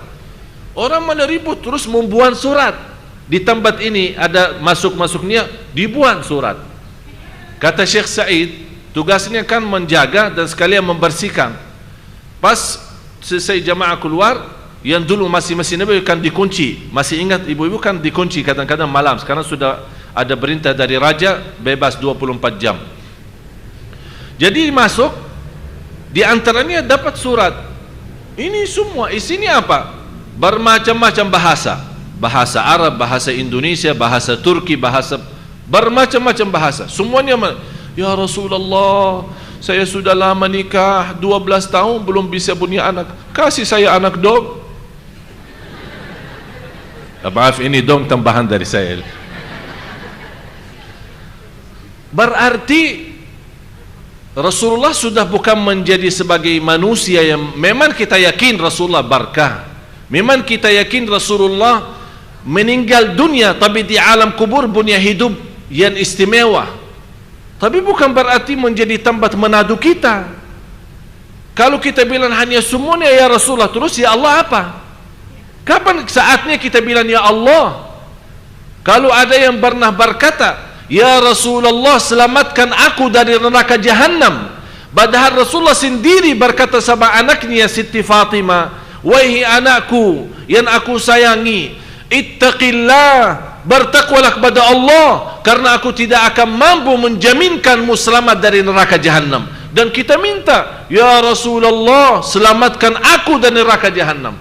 Orang mana ribut, terus membuat surat. Di tempat ini ada masuk-masuknya, dibuat surat. Kata Syekh Said, tugasnya kan menjaga dan sekalian membersihkan. Pas selesai jamaah keluar, yang dulu masih Nabi kan dikunci. Masih ingat ibu-ibu kan dikunci kadang-kadang malam. Sekarang sudah ada perintah dari raja bebas 24 jam. Jadi masuk, di antaranya dapat surat. Ini semua isinya apa? Bermacam-macam bahasa. Bahasa Arab, bahasa Indonesia, bahasa Turki, bahasa bermacam-macam bahasa. Semuanya, ya Rasulullah, saya sudah lama nikah, 12 tahun belum bisa punya anak. Kasih saya anak dong. Maaf, ini dong tambahan dari saya. Berarti Rasulullah sudah bukan menjadi sebagai manusia yang memang kita yakin Rasulullah barakah. Memang kita yakin Rasulullah meninggal dunia, tapi di alam kubur punya hidup yang istimewa. Tapi bukan berarti menjadi tempat menadu kita. Kalau kita bilang hanya semuanya ya Rasulullah, terus ya Allah apa? Kapan saatnya kita bilang ya Allah? Kalau ada yang pernah berkata, ya Rasulullah, selamatkan aku dari neraka Jahannam. Padahal Rasulullah sendiri berkata sama anaknya Siti Fatimah, wahai anakku yang aku sayangi, ittaqillah, bertakwalah kepada Allah, karena aku tidak akan mampu menjaminkanmu selamat dari neraka Jahannam. Dan kita minta, ya Rasulullah, selamatkan aku dari neraka Jahannam.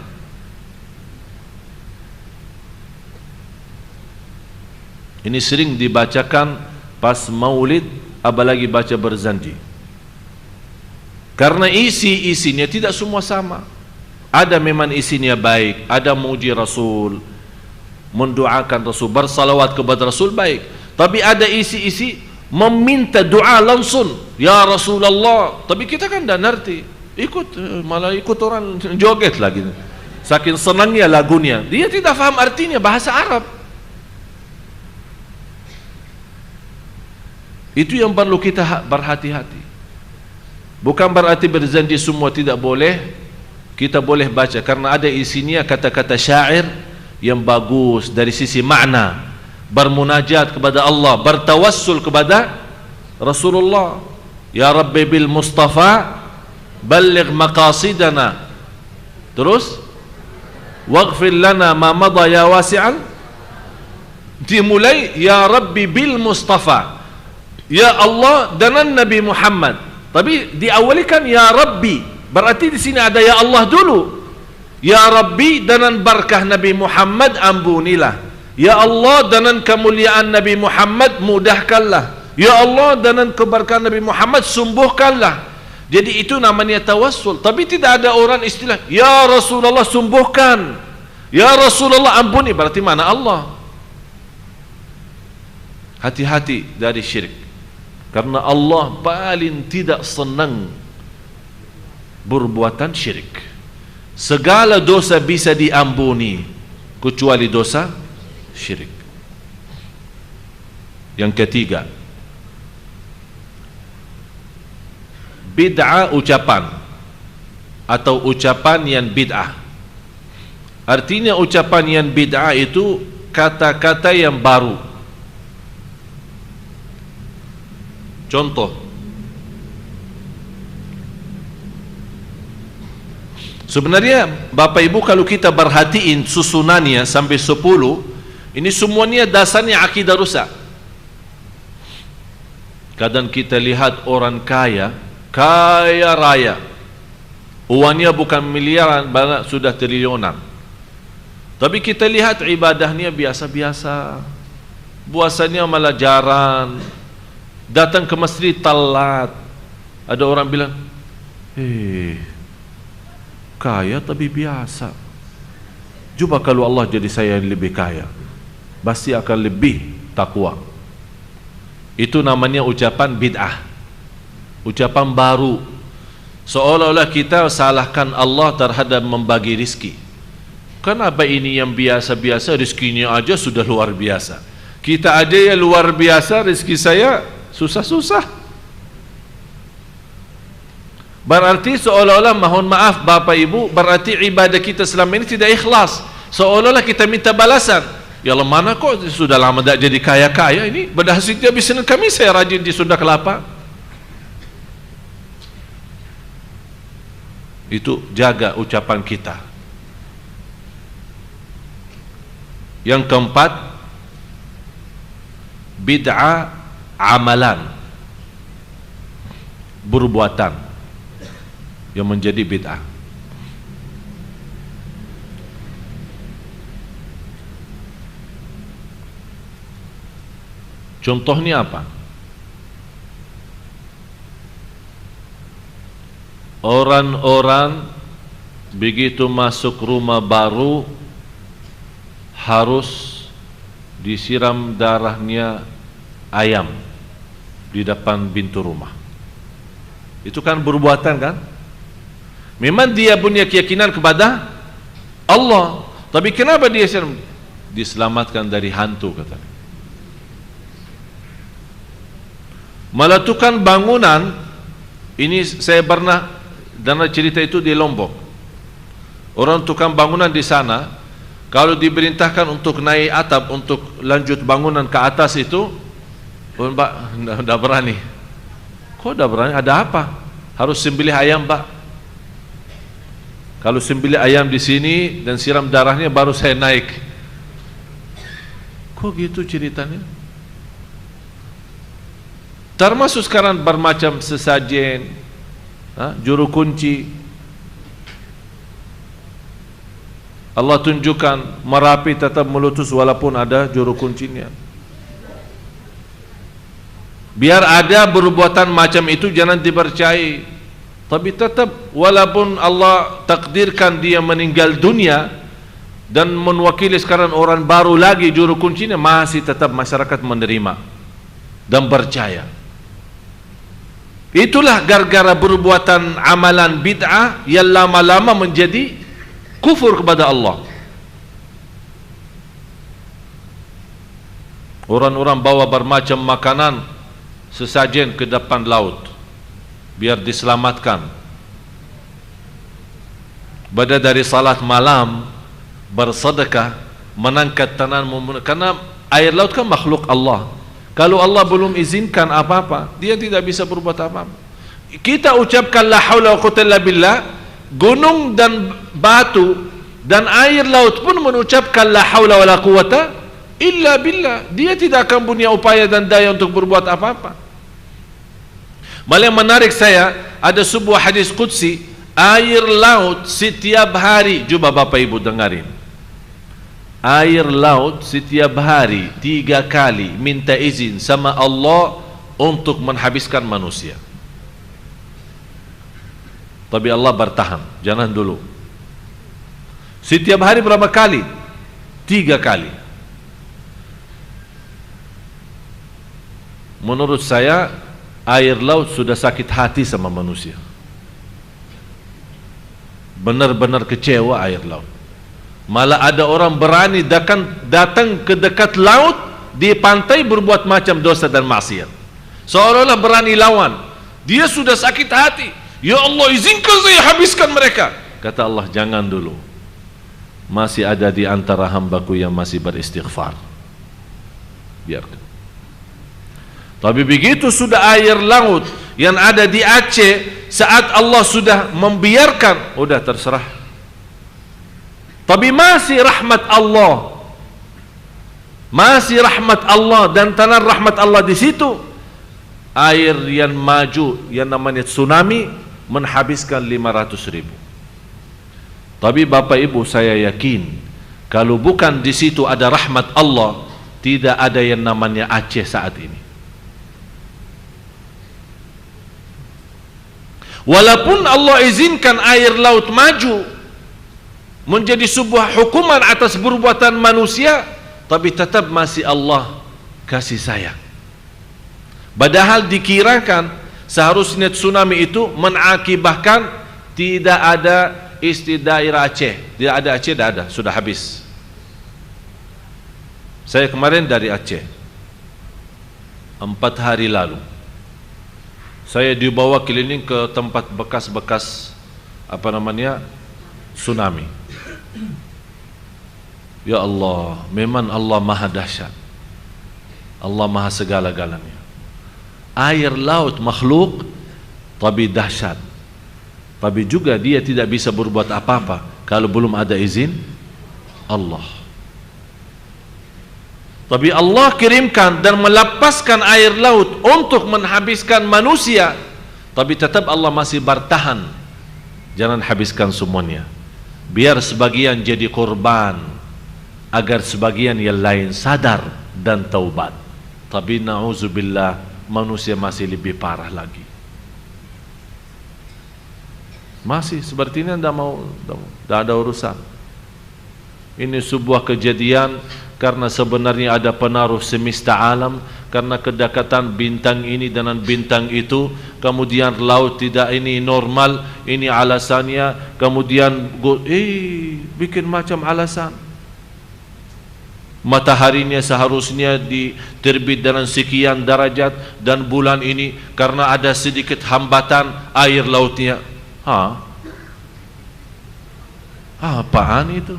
Ini sering dibacakan pas maulid, apalagi baca berzanji. Karena isinya tidak semua sama. Ada memang isinya baik, ada muji Rasul, mendoakan Rasul, bersalawat kepada Rasul, baik. Tapi ada isi meminta doa langsung, ya Rasulullah. Tapi kita kan tidak ngerti, malah ikut orang joget lagi. Saking senangnya lagunya, dia tidak faham artinya bahasa Arab. Itu yang perlu kita berhati-hati. Bukan berarti berzanji semua tidak boleh. Kita boleh baca karena ada isinya kata-kata syair yang bagus dari sisi makna, bermunajat kepada Allah, bertawassul kepada Rasulullah. Ya Rabbi bil Mustafa balligh maqasidana. Terus waghfir lana ma madha ya wasi'an. Dimulai ya Rabbi bil Mustafa, ya Allah dengan Nabi Muhammad. Tapi diawalikan ya Rabbi, berarti di sini ada ya Allah dulu. Ya Rabbi, dengan barakah Nabi Muhammad ampunilah. Ya Allah, dengan kemuliaan Nabi Muhammad mudahkanlah. Ya Allah, dengan keberkahan Nabi Muhammad sembuhkanlah. Jadi itu namanya tawassul. Tapi tidak ada orang istilah ya Rasulullah sembuhkan, ya Rasulullah ampuni, berarti mana Allah. Hati-hati dari syirik, karena Allah paling tidak senang berbuatan syirik. Segala dosa bisa diampuni kecuali dosa syirik. Yang ketiga, bid'ah ucapan atau ucapan yang bid'ah. Artinya ucapan yang bid'ah itu kata-kata yang baru. Contoh, sebenarnya Bapak Ibu kalau kita perhatiin susunannya sampai 10, ini semuanya dasarnya akidah rusak. Kadang kita lihat orang kaya raya, uangnya bukan miliaran, banyak sudah triliunan. Tapi kita lihat ibadahnya biasa-biasa, puasanya malah jarang, datang ke masjid telat. Ada orang bilang, kaya tapi biasa. Coba kalau Allah jadi saya yang lebih kaya, pasti akan lebih takwa. Itu namanya ucapan bid'ah, ucapan baru. Seolah-olah kita salahkan Allah terhadap membagi rizki. Kenapa ini yang biasa-biasa rizkinya aja sudah luar biasa, kita aja yang luar biasa rizki saya susah-susah. Berarti seolah-olah, mohon maaf Bapak Ibu, berarti ibadah kita selama ini tidak ikhlas. Seolah-olah kita minta balasan. Ya Allah, mana kok sudah lama tidak jadi kaya-kaya ini, berhasil dia habis Senin Kamis saya rajin di Sunda Kelapa. Itu jaga ucapan kita. Yang keempat, bid'ah amalan, perbuatan yang menjadi bid'ah. Contohnya apa? Orang-orang begitu masuk rumah baru harus disiram darahnya ayam di depan pintu rumah. Itu kan perbuatan kan? Memang dia punya keyakinan kepada Allah, tapi kenapa dia diselamatkan dari hantu katanya. Malah tukang bangunan, ini saya pernah dengar cerita itu di Lombok. Orang tukang bangunan di sana, kalau diperintahkan untuk naik atap untuk lanjut bangunan ke atas itu, Oh Pak, enggak berani. Kok enggak berani? Ada apa? Harus sembelih ayam Pak. Kalau sembelih ayam di sini dan siram darahnya baru saya naik. Kok gitu ceritanya? Termasuk sekarang bermacam sesajen, juru kunci. Allah tunjukkan Merapi tetap meletus walaupun ada juru kuncinya. Biar ada perbuatan macam itu jangan dipercayai. Tapi tetap walaupun Allah takdirkan dia meninggal dunia dan mewakili sekarang orang baru lagi juru kuncinya, masih tetap masyarakat menerima dan percaya. Itulah gara-gara perbuatan amalan bid'ah yang lama-lama menjadi kufur kepada Allah. Orang-orang bawa bermacam makanan sesajen ke depan laut biar diselamatkan. Pada dari salat malam bersedekah, mengangkat tangan, karena air laut kan makhluk Allah. Kalau Allah belum izinkan apa-apa, dia tidak bisa berbuat apa-apa. Kita ucapkan la haula wa quwwata illa billah, gunung dan batu dan air laut pun mengucapkan la haula wa la quwwata illa billah. Dia tidak akan punya upaya dan daya untuk berbuat apa-apa. Malah yang menarik saya, ada sebuah hadis qudsi, air laut setiap hari, coba Bapak Ibu dengarin. Air laut setiap hari 3 kali minta izin sama Allah untuk menghabiskan manusia. Tapi Allah bertahan, jangan dulu. Setiap hari berapa kali? 3 kali. Menurut saya air laut sudah sakit hati sama manusia. Benar-benar kecewa air laut. Malah ada orang berani datang ke dekat laut di pantai berbuat macam dosa dan maksiat, seolah-olah berani lawan. Dia sudah sakit hati, ya Allah izinkan saya habiskan mereka. Kata Allah, jangan dulu, masih ada di antara hambaku yang masih beristighfar, biarkan. Tapi begitu sudah air laut yang ada di Aceh, saat Allah sudah membiarkan, udah terserah. Tapi masih rahmat Allah, masih rahmat Allah dan tanah rahmat Allah di situ. Air yang maju yang namanya tsunami menghabiskan 500.000. Tapi Bapak Ibu, saya yakin kalau bukan di situ ada rahmat Allah, tidak ada yang namanya Aceh saat ini. Walaupun Allah izinkan air laut maju menjadi sebuah hukuman atas perbuatan manusia, tapi tetap masih Allah kasih sayang. Padahal dikirakan seharusnya tsunami itu mengakibatkan tidak ada daerah Aceh. Tidak ada Aceh, tidak ada, sudah habis. Saya kemarin dari Aceh 4 hari lalu. Saya dibawa keliling ke tempat bekas-bekas tsunami. Ya Allah, memang Allah maha dahsyat, Allah maha segala-galanya. Air laut makhluk tapi dahsyat, tapi juga dia tidak bisa berbuat apa-apa kalau belum ada izin Allah. Tapi Allah kirimkan dan melepaskan air laut untuk menghabiskan manusia, tapi tetap Allah masih bertahan, jangan habiskan semuanya, biar sebagian jadi korban, agar sebagian yang lain sadar dan taubat. Tapi na'udzubillah, manusia masih lebih parah lagi. Masih seperti ini, tidak ada urusan. Ini sebuah kejadian karena sebenarnya ada pengaruh semesta alam, karena kedekatan bintang ini dengan bintang itu, kemudian laut tidak ini normal, ini alasannya, kemudian bikin macam alasan. Mataharinya seharusnya diterbit dengan sekian derajat, dan bulan ini karena ada sedikit hambatan air lautnya. Apaan itu?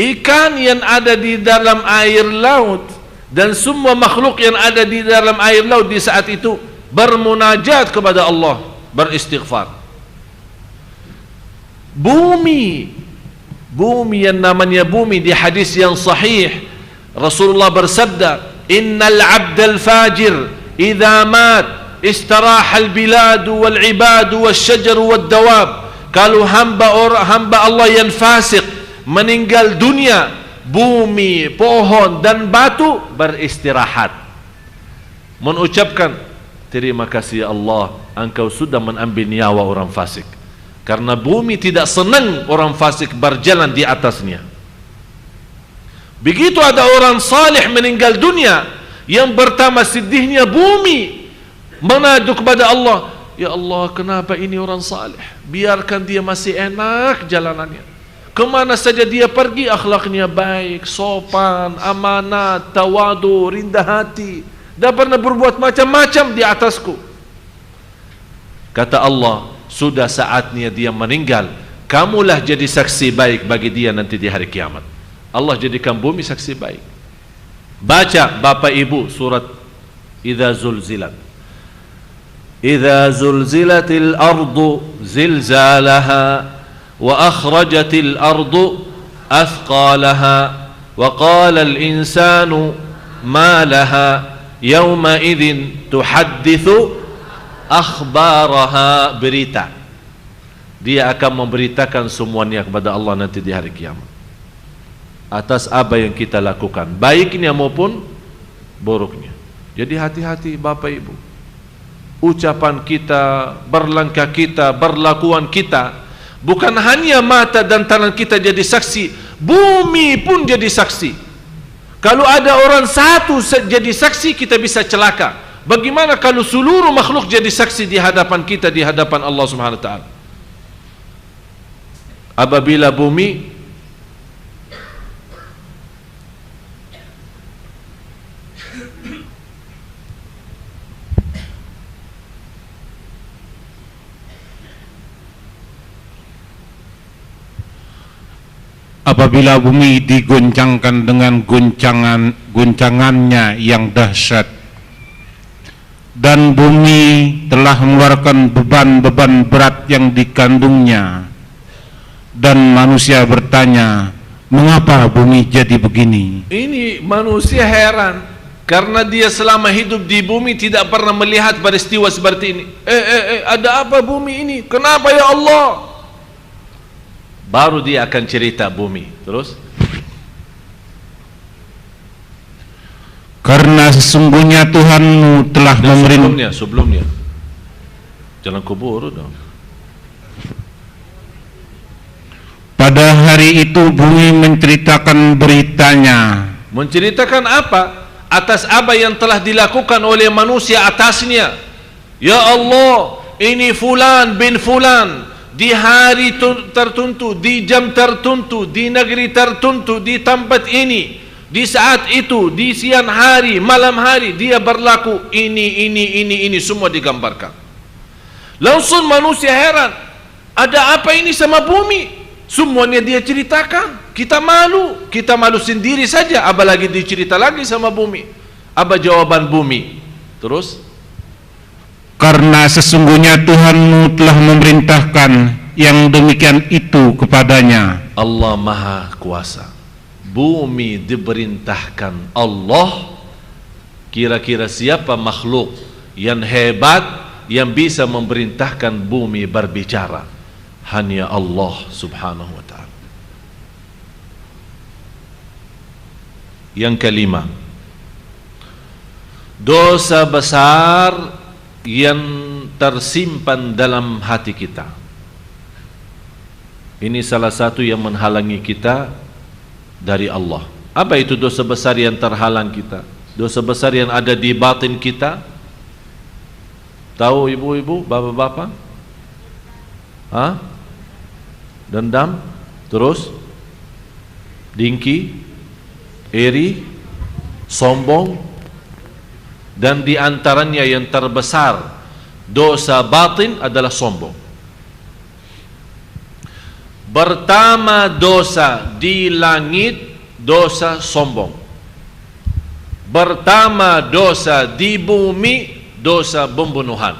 Ikan yang ada di dalam air laut dan semua makhluk yang ada di dalam air laut di saat itu bermunajat kepada Allah, beristighfar. Bumi yang namanya bumi, di hadis yang sahih Rasulullah bersabda, innal abdal fajir idza mat istaraha al bilad wal ibad wal syajar wal dawab. Kalau hamba Allah yang fasik meninggal dunia, bumi, pohon dan batu beristirahat, mengucapkan terima kasih ya Allah, engkau sudah mengambil nyawa orang fasik. Karena bumi tidak senang orang fasik berjalan di atasnya. Begitu ada orang salih meninggal dunia, yang pertama sedihnya bumi mengadu kepada Allah, ya Allah, kenapa ini orang salih? Biarkan dia masih enak jalanannya. Kemana saja dia pergi akhlaknya baik, sopan, amanat, tawadu, rendah hati, tidak pernah berbuat macam-macam di atasku. Kata Allah, sudah saatnya dia meninggal, kamulah jadi saksi baik bagi dia nanti di hari kiamat. Allah jadikan bumi saksi baik. Baca Bapak Ibu surat Idza Zulzilat. Idza zulzilatil ardu zilzalaha wa akhrajatil ardu athqalaha wa qala al insanu ma laha yawma idzin tuhadditsu akhbaraha. Berita, dia akan memberitakan semuanya kepada Allah nanti di hari kiamat atas apa yang kita lakukan, baiknya maupun buruknya. Jadi hati-hati Bapak Ibu, ucapan kita, berlangkah kita, berlakuan kita, bukan hanya mata dan tangan kita jadi saksi, bumi pun jadi saksi. Kalau ada orang satu jadi saksi, kita bisa celaka. Bagaimana kalau seluruh makhluk jadi saksi di hadapan kita, di hadapan Allah Subhanahu wa taala? Apabila bumi digoncangkan dengan guncangannya yang dahsyat, dan bumi telah mengeluarkan beban-beban berat yang dikandungnya, dan manusia bertanya, mengapa bumi jadi begini? Ini manusia heran, karena dia selama hidup di bumi tidak pernah melihat peristiwa seperti ini. Ada apa bumi ini? Kenapa ya Allah? Baru dia akan cerita bumi. Terus, karena sesungguhnya Tuhanmu telah memerintahkan. Sebelumnya jangan kubur dong. Pada hari itu bumi menceritakan beritanya. Menceritakan apa? Atas apa yang telah dilakukan oleh manusia atasnya. Ya Allah, ini fulan bin fulan di hari tertentu, di jam tertentu, di negeri tertentu, di tempat ini, di saat itu, di siang hari, malam hari, dia berlaku ini semua digambarkan. Langsung manusia heran, ada apa ini sama bumi? Semuanya dia ceritakan. Kita malu sendiri saja, apalagi dicerita lagi sama bumi. Apa jawaban bumi? Terus, karena sesungguhnya Tuhanmu telah memerintahkan yang demikian itu kepadanya. Allah Maha Kuasa. Bumi diperintahkan Allah. Kira-kira siapa makhluk yang hebat yang bisa memerintahkan bumi berbicara? Hanya Allah Subhanahu wa ta'ala. Yang kelima, dosa besar yang tersimpan dalam hati kita. Ini salah satu yang menghalangi kita dari Allah. Apa itu dosa besar yang terhalang kita? Dosa besar yang ada di batin kita. Tahu ibu-ibu, bapak-bapak? Dendam, terus dengki, iri, sombong, dan di antaranya yang terbesar dosa batin adalah sombong. Pertama dosa di langit, dosa sombong. Pertama dosa di bumi, dosa pembunuhan.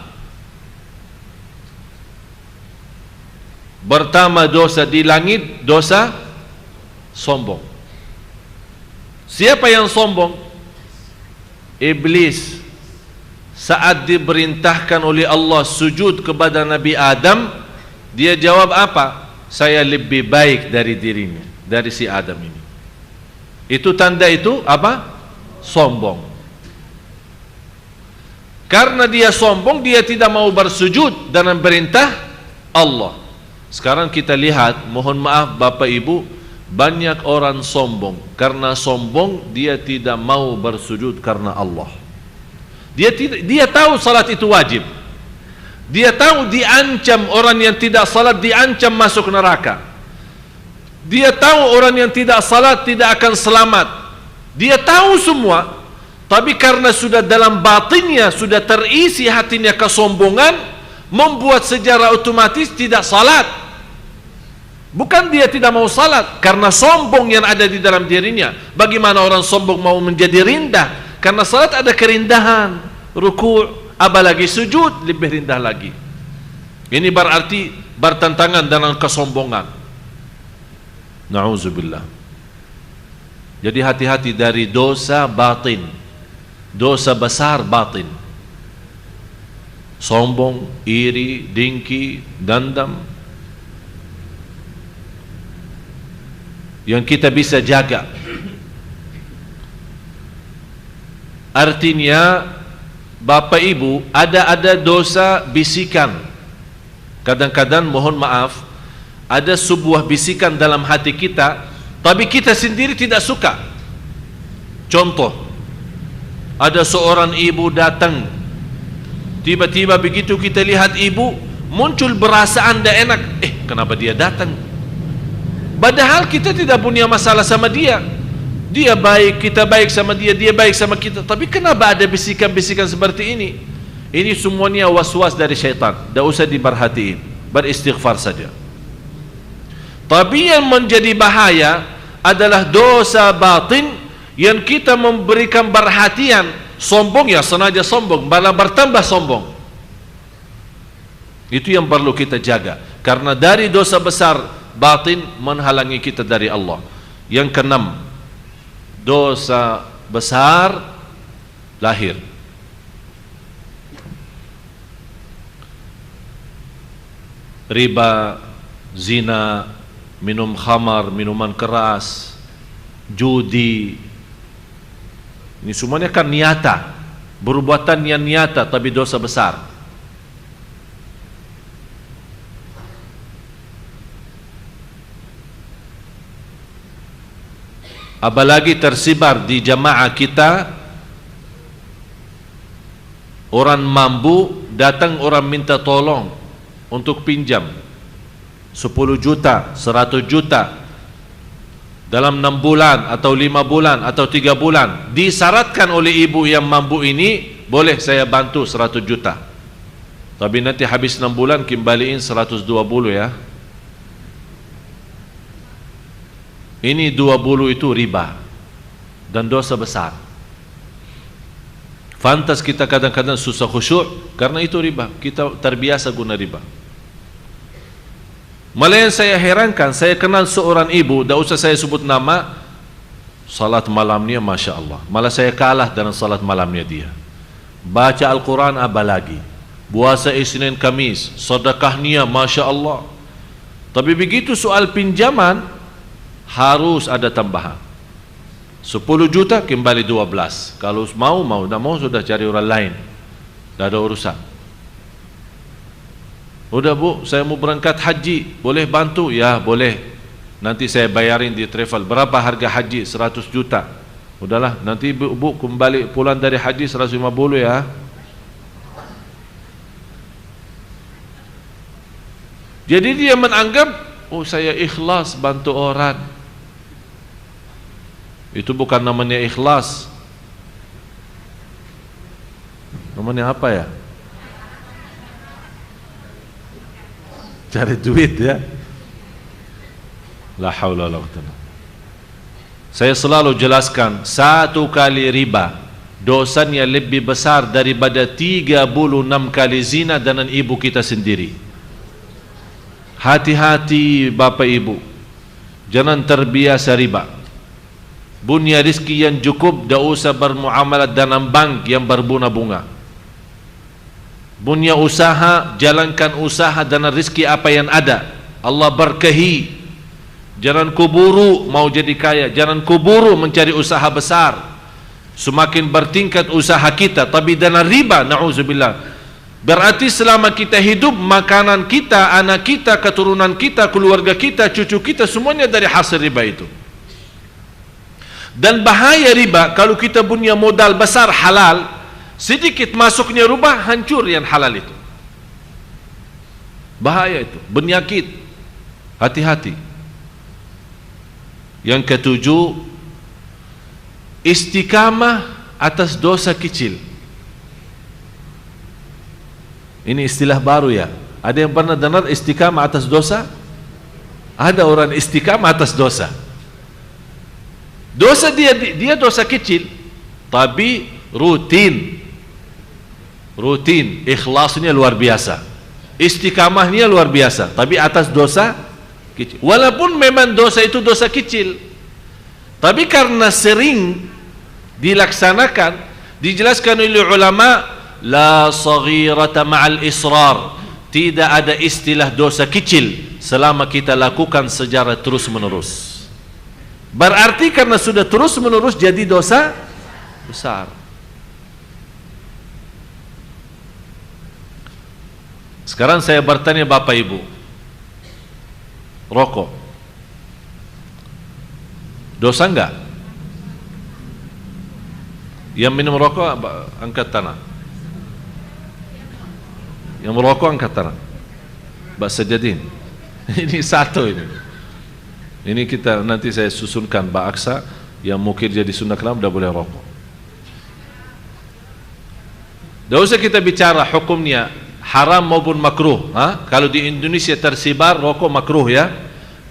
Pertama dosa di langit, dosa sombong. Siapa yang sombong? Iblis. Saat diperintahkan oleh Allah sujud kepada Nabi Adam, dia jawab apa? Saya lebih baik dari dirinya, dari si Adam ini. Itu tanda itu apa? Sombong. Karena dia sombong, dia tidak mau bersujud dengan perintah Allah. Sekarang kita lihat, mohon maaf Bapak Ibu, banyak orang sombong. Karena sombong, dia tidak mau bersujud karena Allah. Dia tahu salat itu wajib. Dia tahu diancam orang yang tidak salat, diancam masuk neraka. Dia tahu orang yang tidak salat tidak akan selamat. Dia tahu semua. Tapi karena sudah dalam batinnya, sudah terisi hatinya kesombongan, membuat secara otomatis tidak salat. Bukan dia tidak mau salat, karena sombong yang ada di dalam dirinya. Bagaimana orang sombong mau menjadi rendah? Karena salat ada kerindahan, ruku', apalagi sujud lebih rendah lagi. Ini berarti bertentangan dengan kesombongan. Na'udzubillah. Jadi hati-hati dari dosa batin, dosa besar batin. Sombong, iri, dengki, dendam, yang kita bisa jaga. Artinya Bapak Ibu, ada dosa bisikan. Kadang-kadang mohon maaf, ada sebuah bisikan dalam hati kita, tapi kita sendiri tidak suka. Contoh, ada seorang ibu datang, tiba-tiba begitu kita lihat ibu, muncul perasaan tidak enak. Kenapa dia datang? Padahal kita tidak punya masalah sama dia. Dia baik, kita baik sama dia, dia baik sama kita. Tapi kenapa ada bisikan-bisikan seperti ini? Ini semuanya was-was dari syaitan. Tidak usah diperhatiin, beristighfar saja. Tapi yang menjadi bahaya adalah dosa batin yang kita memberikan perhatian. Sombong ya sengaja sombong, malah bertambah sombong. Itu yang perlu kita jaga. Karena dari dosa besar batin menghalangi kita dari Allah. Yang keenam, dosa besar lahir. Riba, zina, minum khamar, minuman keras, judi. Ini semuanya kan nyata, perbuatan yang nyata tapi dosa besar. Apalagi tersebar di jamaah kita, orang mampu datang, orang minta tolong untuk pinjam 10 juta, 100 juta dalam 6 bulan atau 5 bulan atau 3 bulan. Disyaratkan oleh ibu yang mampu ini, boleh saya bantu 100 juta, tapi nanti habis 6 bulan kembaliin 120 ya. Ini 20 itu riba dan dosa besar. Fantas kita kadang-kadang susah khusyuk karena itu riba. Kita terbiasa guna riba. Malah yang saya herankan, saya kenal seorang ibu, tidak usah saya sebut nama, salat malamnya Masya Allah. Malah saya kalah dengan salat malamnya dia. Baca Al-Quran apalagi, puasa Isnin Kamis, sedekahnya Masya Allah. Tapi begitu soal pinjaman, harus ada tambahan 10 juta kembali 12. Kalau mau, tidak mau sudah cari orang lain, tidak ada urusan. Udah bu, saya mau berangkat haji, boleh bantu? Ya boleh, nanti saya bayarin di travel. Berapa harga haji? 100 juta. Udahlah, nanti bu kembali pulang dari haji 150 ya. Jadi dia menganggap, oh saya ikhlas bantu orang. Itu bukan namanya ikhlas. Namanya apa ya? Cari duit ya. La haula wala quwwata. Saya selalu jelaskan, satu kali riba dosanya lebih besar daripada 36 kali zina dengan ibu kita sendiri. Hati-hati Bapak Ibu, jangan terbiasa riba. Punya rizki yang cukup, tak usah bermuamalat dengan bank yang berbunga-bunga. Punya usaha, jalankan usaha dengan rizki apa yang ada. Allah berkahi. Jangan kuburu mau jadi kaya, jangan kuburu mencari usaha besar. Semakin bertingkat usaha kita, tapi dengan riba, na'udzubillah. Berarti selama kita hidup, makanan kita, anak kita, keturunan kita, keluarga kita, cucu kita, semuanya dari hasil riba itu. Dan bahaya riba, kalau kita punya modal besar halal, sedikit masuknya riba, hancur yang halal itu. Bahaya itu, penyakit. Hati-hati. Yang ketujuh, istiqamah atas dosa kecil. Ini istilah baru ya. Ada yang pernah dengar istiqamah atas dosa? Ada orang istiqamah atas dosa. Dosa dia dosa kecil, tapi rutin, ikhlasnya luar biasa, istiqamahnya luar biasa, tapi atas dosa kecil. Walaupun memang dosa itu dosa kecil, tapi karena sering dilaksanakan, dijelaskan oleh ulama, la saghirata ma'al israr, tidak ada istilah dosa kecil selama kita lakukan secara terus menerus. Berarti karena sudah terus menerus jadi dosa besar. Sekarang saya bertanya Bapak Ibu, rokok dosa enggak? Yang minum rokok angkat tangan. Yang merokok angkat tangan. Mbak Sajadin. Ini satu ini. Ini kita nanti saya susunkan Mbak Aksa yang mukir jadi sunnah kalam dah boleh rokok. Dah usah kita bicara hukumnya haram maupun makruh. Kalau di Indonesia tersebar rokok makruh ya.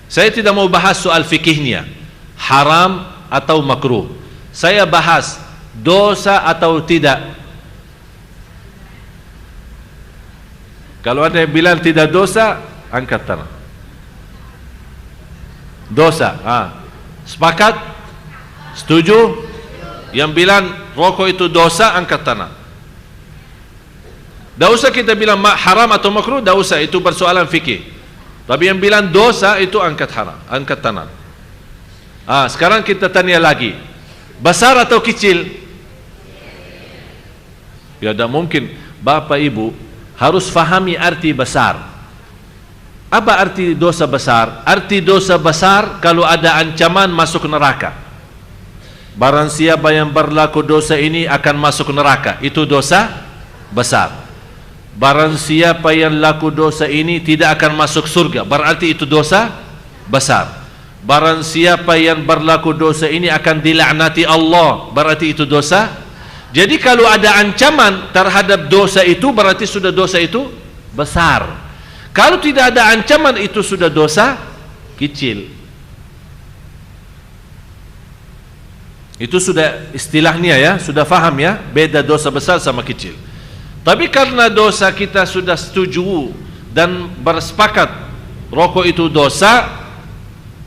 Saya tidak mau bahas soal fikihnya, haram atau makruh. Saya bahas dosa atau tidak. Kalau ada yang bilang tidak dosa, angkat tangan. Dosa, sepakat? Setuju? Yang bilang rokok itu dosa, angkat tangan. Tak usah kita bilang haram atau makruh, tak usah, itu persoalan fikih. Tapi yang bilang dosa itu angkat tangan. Sekarang kita tanya lagi, besar atau kecil? Ya tak mungkin. Bapak Ibu harus fahami arti besar. Apa arti dosa besar? Arti dosa besar kalau ada ancaman masuk neraka. Barang siapa yang berlaku dosa ini akan masuk neraka, itu dosa besar. Barang siapa yang laku dosa ini tidak akan masuk surga, berarti itu dosa besar. Barang siapa yang berlaku dosa ini akan dilaknati Allah, berarti itu dosa. Jadi kalau ada ancaman terhadap dosa itu, berarti sudah dosa itu besar. Kalau tidak ada ancaman, itu sudah dosa kecil. Itu sudah istilahnya ya, sudah faham ya, beda dosa besar sama kecil. Tapi karena dosa kita sudah setuju dan bersepakat rokok itu dosa,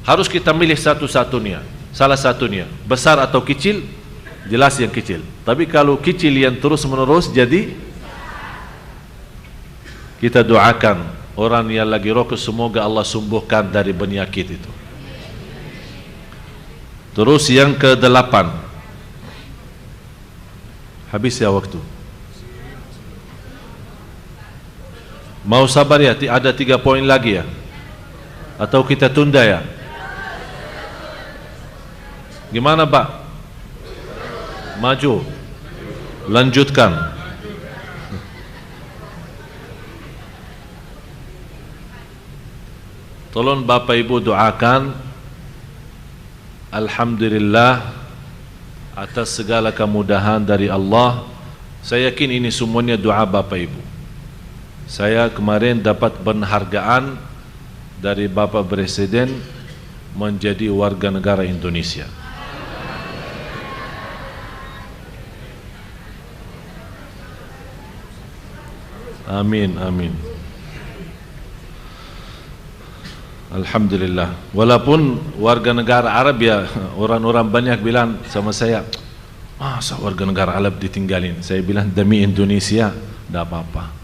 harus kita milih satu-satunya, salah satunya, besar atau kecil, jelas yang kecil. Tapi kalau kecil yang terus menerus, jadi kita doakan orang yang lagi rokok, semoga Allah sembuhkan dari penyakit itu. Terus yang ke-8. Habis ya waktu. Mau sabar ya, ada 3 poin lagi ya? Atau kita tunda ya? Gimana Pak? Maju. Lanjutkan. Tolong Bapak Ibu doakan, alhamdulillah atas segala kemudahan dari Allah. Saya yakin ini semuanya doa Bapak Ibu. Saya kemarin dapat penghargaan dari Bapak Presiden menjadi warga negara Indonesia. Amin, amin. Alhamdulillah. Walaupun warga negara Arab ya, orang-orang banyak bilang sama saya, masa warga negara Arab ditinggalin? Saya bilang demi Indonesia, tidak apa-apa.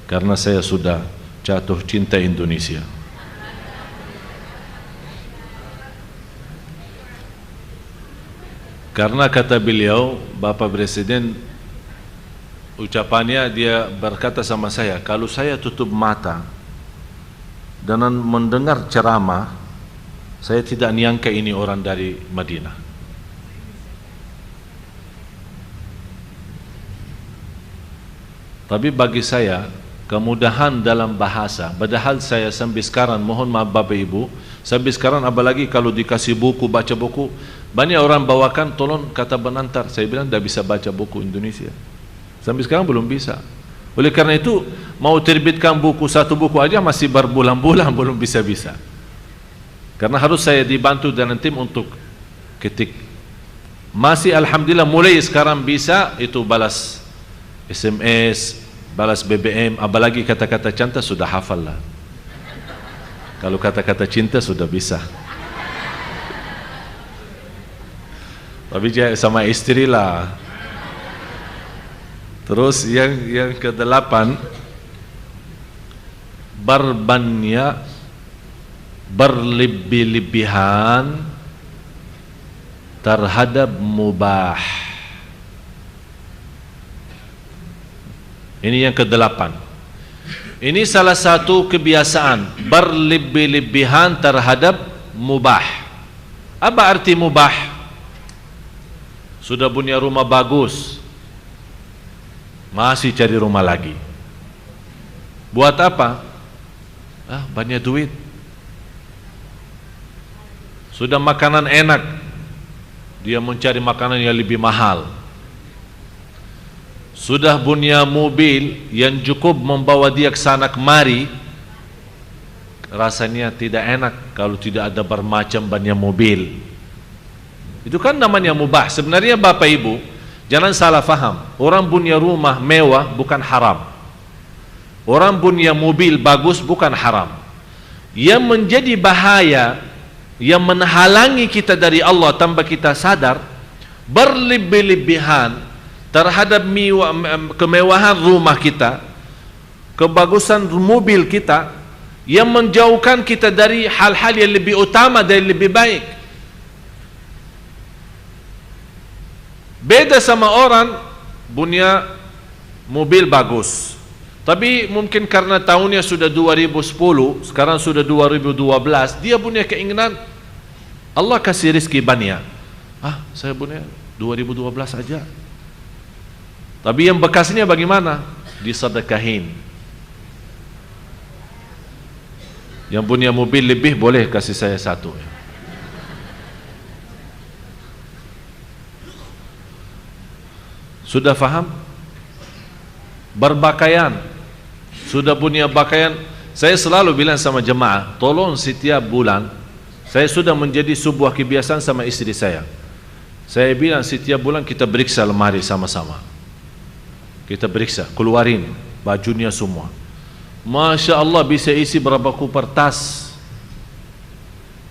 Karena saya sudah jatuh cinta Indonesia. Karena kata beliau, Bapak Presiden, ucapannya dia berkata sama saya, kalau saya tutup mata dan mendengar ceramah, saya tidak nyangka ini orang dari Madinah. Tapi bagi saya, kemudahan dalam bahasa, padahal saya sampai sekarang, mohon maaf Bapak Ibu, sampai sekarang apalagi kalau dikasih buku, baca buku, banyak orang bawakan, tolong kata pengantar, saya bilang tidak bisa baca buku Indonesia. Sampai sekarang belum bisa. Oleh karena itu, mau terbitkan buku, satu buku aja masih berbulan-bulan belum bisa-bisa. Karena harus saya dibantu dengan tim untuk ketik. Masih alhamdulillah mulai sekarang bisa itu balas SMS, balas BBM, apalagi kata-kata cinta sudah hafal lah. Kalau kata-kata cinta sudah bisa. Tapi sama istri lah. Terus yang ke-8, berbanyak berlebih-lebihan terhadap mubah. Ini yang ke-8. Ini salah satu kebiasaan, berlebih-lebihan terhadap mubah. Apa arti mubah? Sudah punya rumah bagus, masih cari rumah lagi. Buat apa? Banyak duit. Sudah makanan enak, dia mencari makanan yang lebih mahal. Sudah punya mobil yang cukup membawa dia ke sana kemari, rasanya tidak enak kalau tidak ada bermacam banyak mobil. Itu kan namanya mubah. Sebenarnya Bapak Ibu, jangan salah faham. Orang punya rumah mewah bukan haram. Orang punya mobil bagus bukan haram. Yang menjadi bahaya, yang menghalangi kita dari Allah tanpa kita sadar, berlebih-lebihan terhadap kemewahan rumah kita, kebagusan mobil kita, yang menjauhkan kita dari hal-hal yang lebih utama dan lebih baik. Beda sama orang punya mobil bagus, tapi mungkin karena tahunnya sudah 2010, sekarang sudah 2012, dia punya keinginan Allah kasih rezeki banyak. Saya punya 2012 aja. Tapi yang bekasnya bagaimana? Disedekahin. Yang punya mobil lebih boleh kasih saya satu. Sudah faham? Berpakaian, sudah punya pakaian. Saya selalu bilang sama jemaah, tolong setiap bulan, saya sudah menjadi sebuah kebiasaan sama istri saya. Saya bilang setiap bulan kita periksa lemari sama-sama. Kita periksa, keluarin bajunya semua. Masya Allah bisa isi berapa kupar tas.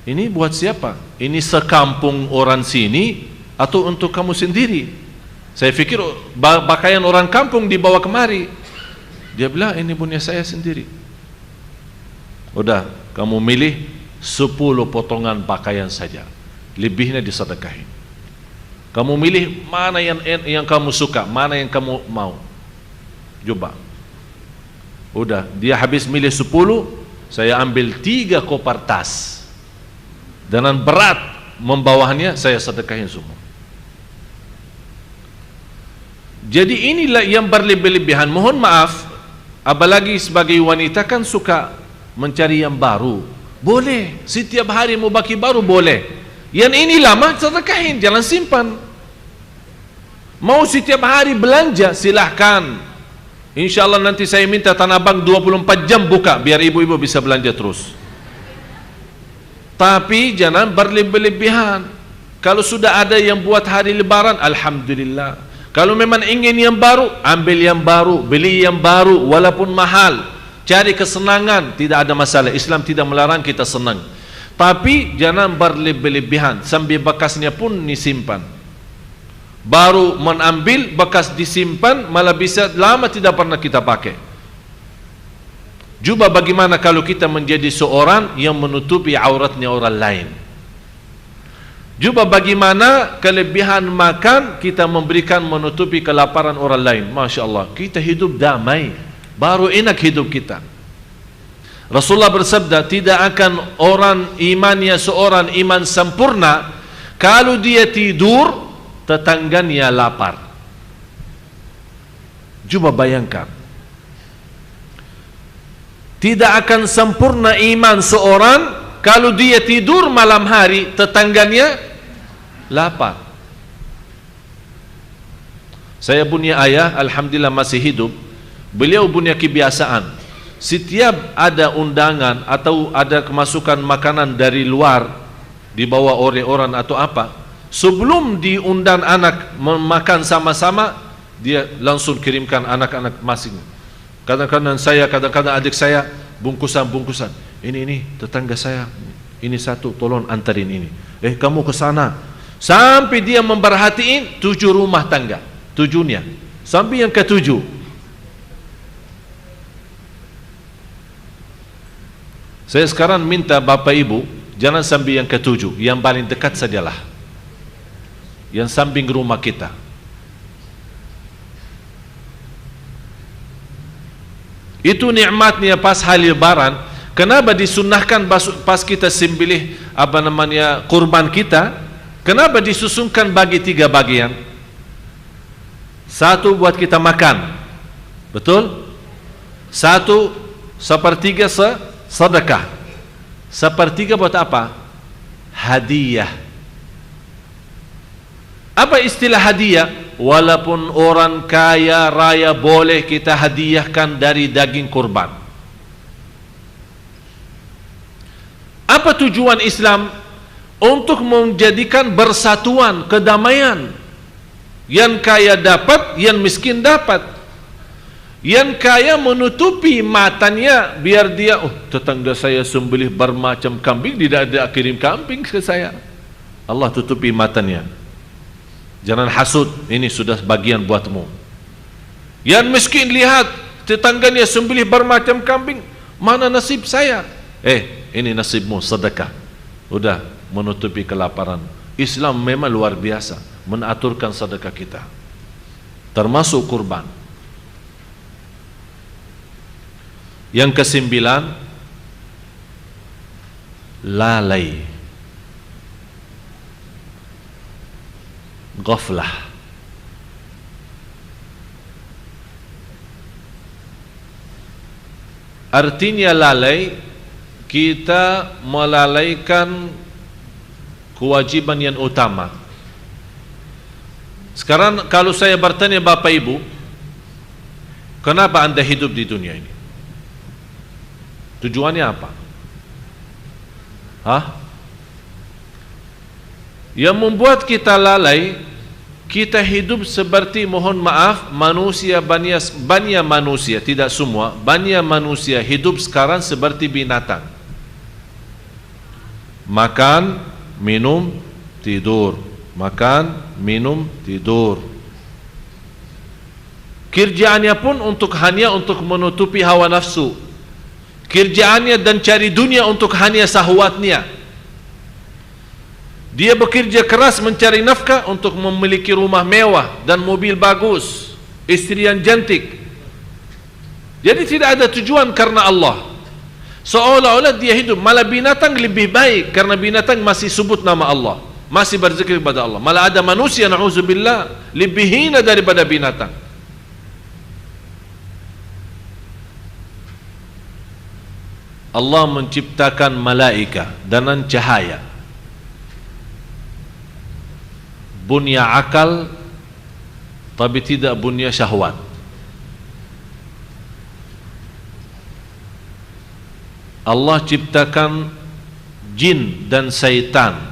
Ini buat siapa? Ini sekampung orang sini atau untuk kamu sendiri? Saya pikir pakaian orang kampung dibawa kemari. Dia bilang ini punya saya sendiri. Udah, kamu milih 10 potongan pakaian saja, lebihnya disedekahin. Kamu milih mana yang kamu suka, mana yang kamu mau. Coba. Udah, dia habis milih 10, saya ambil 3 koper tas. Dengan berat membawanya, saya sedekahin semua. Jadi inilah yang berlebih-lebihan. Mohon maaf, apalagi sebagai wanita kan suka mencari yang baru. Boleh, setiap hari mau bagi baru boleh. Yang ini lama sedekahin, jangan simpan. Mau setiap hari belanja, silahkan. Insya Allah nanti saya minta Tanah Abang 24 jam buka, biar ibu-ibu bisa belanja terus. Tapi jangan berlebih-lebihan. Kalau sudah ada yang buat hari lebaran, alhamdulillah. Kalau memang ingin yang baru, ambil yang baru, beli yang baru walaupun mahal, cari kesenangan, tidak ada masalah. Islam tidak melarang kita senang, tapi jangan berlebihan sambil bekasnya pun disimpan. Baru mengambil, bekas disimpan, malah bisa lama tidak pernah kita pakai. Cuba bagaimana kalau kita menjadi seorang yang menutupi auratnya orang lain. Cuba bagaimana kelebihan makan kita memberikan menutupi kelaparan orang lain. Masya Allah, kita hidup damai, baru enak hidup kita. Rasulullah bersabda, tidak akan orang imannya seorang iman sempurna kalau dia tidur tetangganya lapar. Cuba bayangkan, tidak akan sempurna iman seorang kalau dia tidur malam hari tetangganya lapar. Saya punya ayah, alhamdulillah masih hidup. Beliau punya kebiasaan, setiap ada undangan atau ada kemasukan makanan dari luar dibawa oleh orang atau apa, sebelum diundang anak memakan sama-sama, dia langsung kirimkan anak-anak masing. Kadang-kadang saya, kadang-kadang adik saya, bungkusan-bungkusan. Ini tetangga saya, ini satu, tolong antarin ini. Kamu ke sana. Sampai dia memperhatiin 7 rumah tangga, 7-nya, sampai yang ke-7. Saya sekarang minta Bapak Ibu jangan sampai yang ke-7, yang paling dekat sajalah, yang samping rumah kita. Itu nikmatnya pas hari Lebaran. Kenapa disunnahkan pas kita sembelih kurban kita? Kenapa disusunkan bagi 3 bagian? 1 buat kita makan, betul? 1/3 sedekah. 1/3 buat apa? Hadiah. Apa istilah hadiah? Walaupun orang kaya raya boleh kita hadiahkan dari daging kurban. Apa tujuan Islam? Untuk menjadikan bersatuan, kedamaian. Yang kaya dapat, yang miskin dapat. Yang kaya menutupi matanya biar dia, tetangga saya sembelih bermacam kambing, tidak ada kirim kambing ke saya. Allah tutupi matanya. Jangan hasud, ini sudah bagian buatmu. Yang miskin lihat tetangganya sembelih bermacam kambing, mana nasib saya? Ini nasibmu, sedekah. Udah menutupi kelaparan. Islam memang luar biasa menaturkan sedekah kita, termasuk kurban. Yang ke-9, lalai, ghaflah. Artinya lalai, kita melalaikan kewajiban yang utama. Sekarang kalau saya bertanya Bapak Ibu, kenapa Anda hidup di dunia ini? Tujuannya apa? Yang membuat kita lalai, kita hidup seperti, mohon maaf, manusia, banyak manusia, tidak semua, banyak manusia hidup sekarang seperti binatang. Makan, minum, tidur. Makan, minum, tidur. Kerjaannya pun hanya untuk menutupi hawa nafsu. Kerjaannya dan cari dunia untuk hanya syahwatnya. Dia bekerja keras mencari nafkah untuk memiliki rumah mewah dan mobil bagus, istri yang cantik. Jadi tidak ada tujuan karena Allah. Seolah-olah dia hidup, malah binatang lebih baik karena binatang masih sebut nama Allah, masih berzikir kepada Allah. Malah ada manusia, na'udzubillah, lebih hina daripada binatang. Allah menciptakan malaika dengan cahaya, bunya akal, tapi tidak bunya syahwat. Allah ciptakan jin dan syaitan,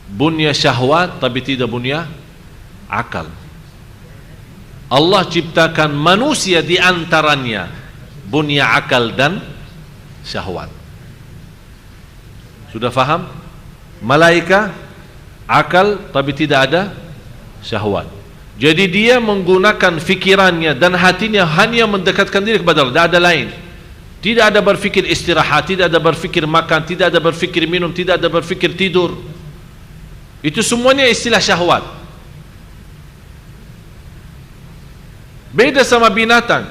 bunya syahwat tapi tidak bunya akal. Allah ciptakan manusia di antaranya bunya akal dan syahwat. Sudah faham? Malaika akal tapi tidak ada syahwat. Jadi dia menggunakan fikirannya dan hatinya hanya mendekatkan diri kepada Allah, tidak ada lain. Tidak ada berfikir istirahat, tidak ada berfikir makan, tidak ada berfikir minum, tidak ada berfikir tidur. Itu semuanya istilah syahwat. Beda sama binatang.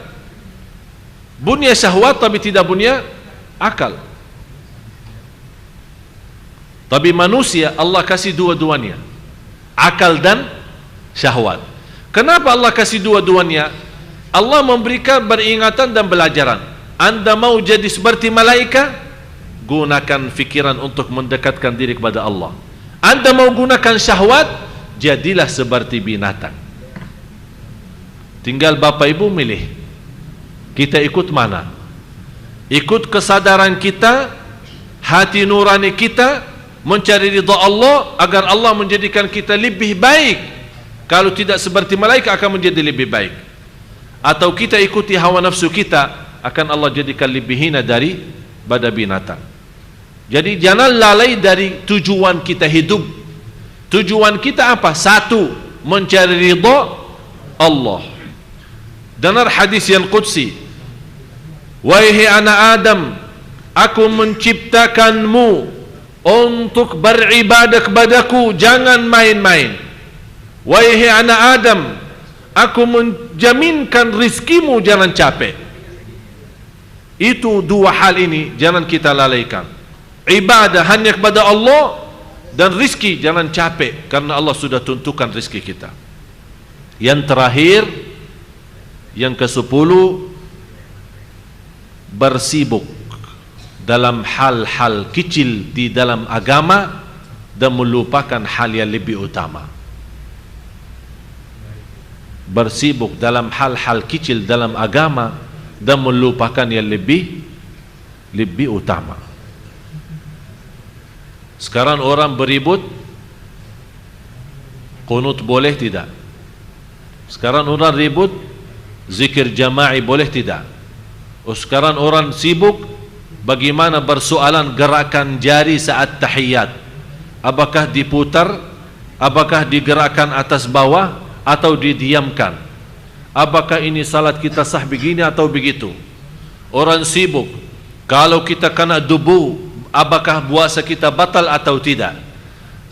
Bunya syahwat tapi tidak bunya akal. Tapi manusia Allah kasih dua-duanya, akal dan syahwat. Kenapa Allah kasih dua-duanya? Allah memberikan peringatan dan pelajaran. Anda mau jadi seperti malaika, gunakan fikiran untuk mendekatkan diri kepada Allah. Anda mau gunakan syahwat, jadilah seperti binatang. Tinggal Bapak Ibu milih. Kita ikut mana? Ikut kesadaran kita, hati nurani kita, mencari ridha Allah agar Allah menjadikan kita lebih baik. Kalau tidak seperti malaikat akan menjadi lebih baik. Atau kita ikuti hawa nafsu kita, akan Allah jadikan lebih hina daripada binatang. Jadi jangan lalai dari tujuan kita hidup. Tujuan kita apa? Satu, mencari ridha Allah. Dengar hadis yang qudsi, wahai anak Adam, aku menciptakanmu untuk beribadah kepadaku, jangan main-main. Wahai anak Adam, aku menjaminkan rizkimu, jangan capek. Itu dua hal ini jangan kita lalaikan. Ibadah hanya kepada Allah, dan rizki jangan capek, karena Allah sudah tentukan rizki kita. Yang terakhir, yang ke-10, bersibuk dalam hal-hal kecil di dalam agama dan melupakan hal yang lebih utama. Bersibuk dalam hal-hal kecil dalam agama dan melupakan yang lebih utama. Sekarang orang beribut, qunut boleh tidak? Sekarang orang ribut, zikir jama'i boleh tidak? Sekarang orang sibuk bagaimana bersoalan gerakan jari saat tahiyat. Apakah diputar, apakah digerakkan atas bawah, atau didiamkan? Apakah ini salat kita sah begini atau begitu? Orang sibuk, kalau kita kena debu, apakah puasa kita batal atau tidak?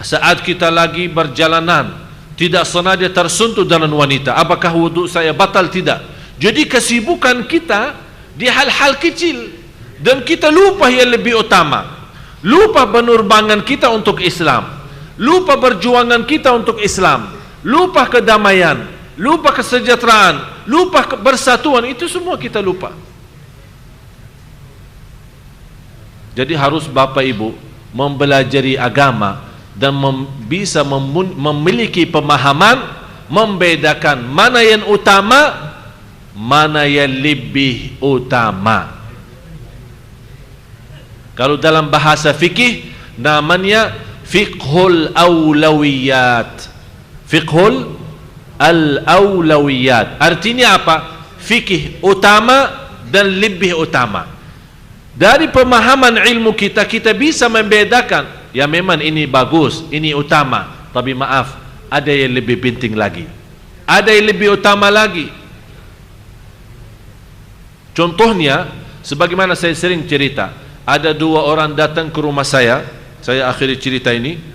Saat kita lagi berjalanan, tidak sengaja tersentuh dengan wanita, apakah wudhu saya batal tidak? Jadi kesibukan kita di hal-hal kecil, dan kita lupa yang lebih utama. Lupa penerbangan kita untuk Islam, lupa perjuangan kita untuk Islam, lupa kedamaian, lupa kesejahteraan, lupa bersatuan. Itu semua kita lupa. Jadi harus Bapak Ibu mempelajari agama dan bisa memiliki pemahaman, membedakan mana yang utama, mana yang lebih utama. Kalau dalam bahasa fikih namanya fiqhul awlawiyat. Fiqhul al-awlawiyat artinya apa? Fikih utama dan lebih utama. Dari pemahaman ilmu kita, kita bisa membedakan, ya memang ini bagus, ini utama, tapi maaf, ada yang lebih penting lagi, ada yang lebih utama lagi. Contohnya, sebagaimana saya sering cerita, ada dua orang datang ke rumah saya akhiri cerita ini.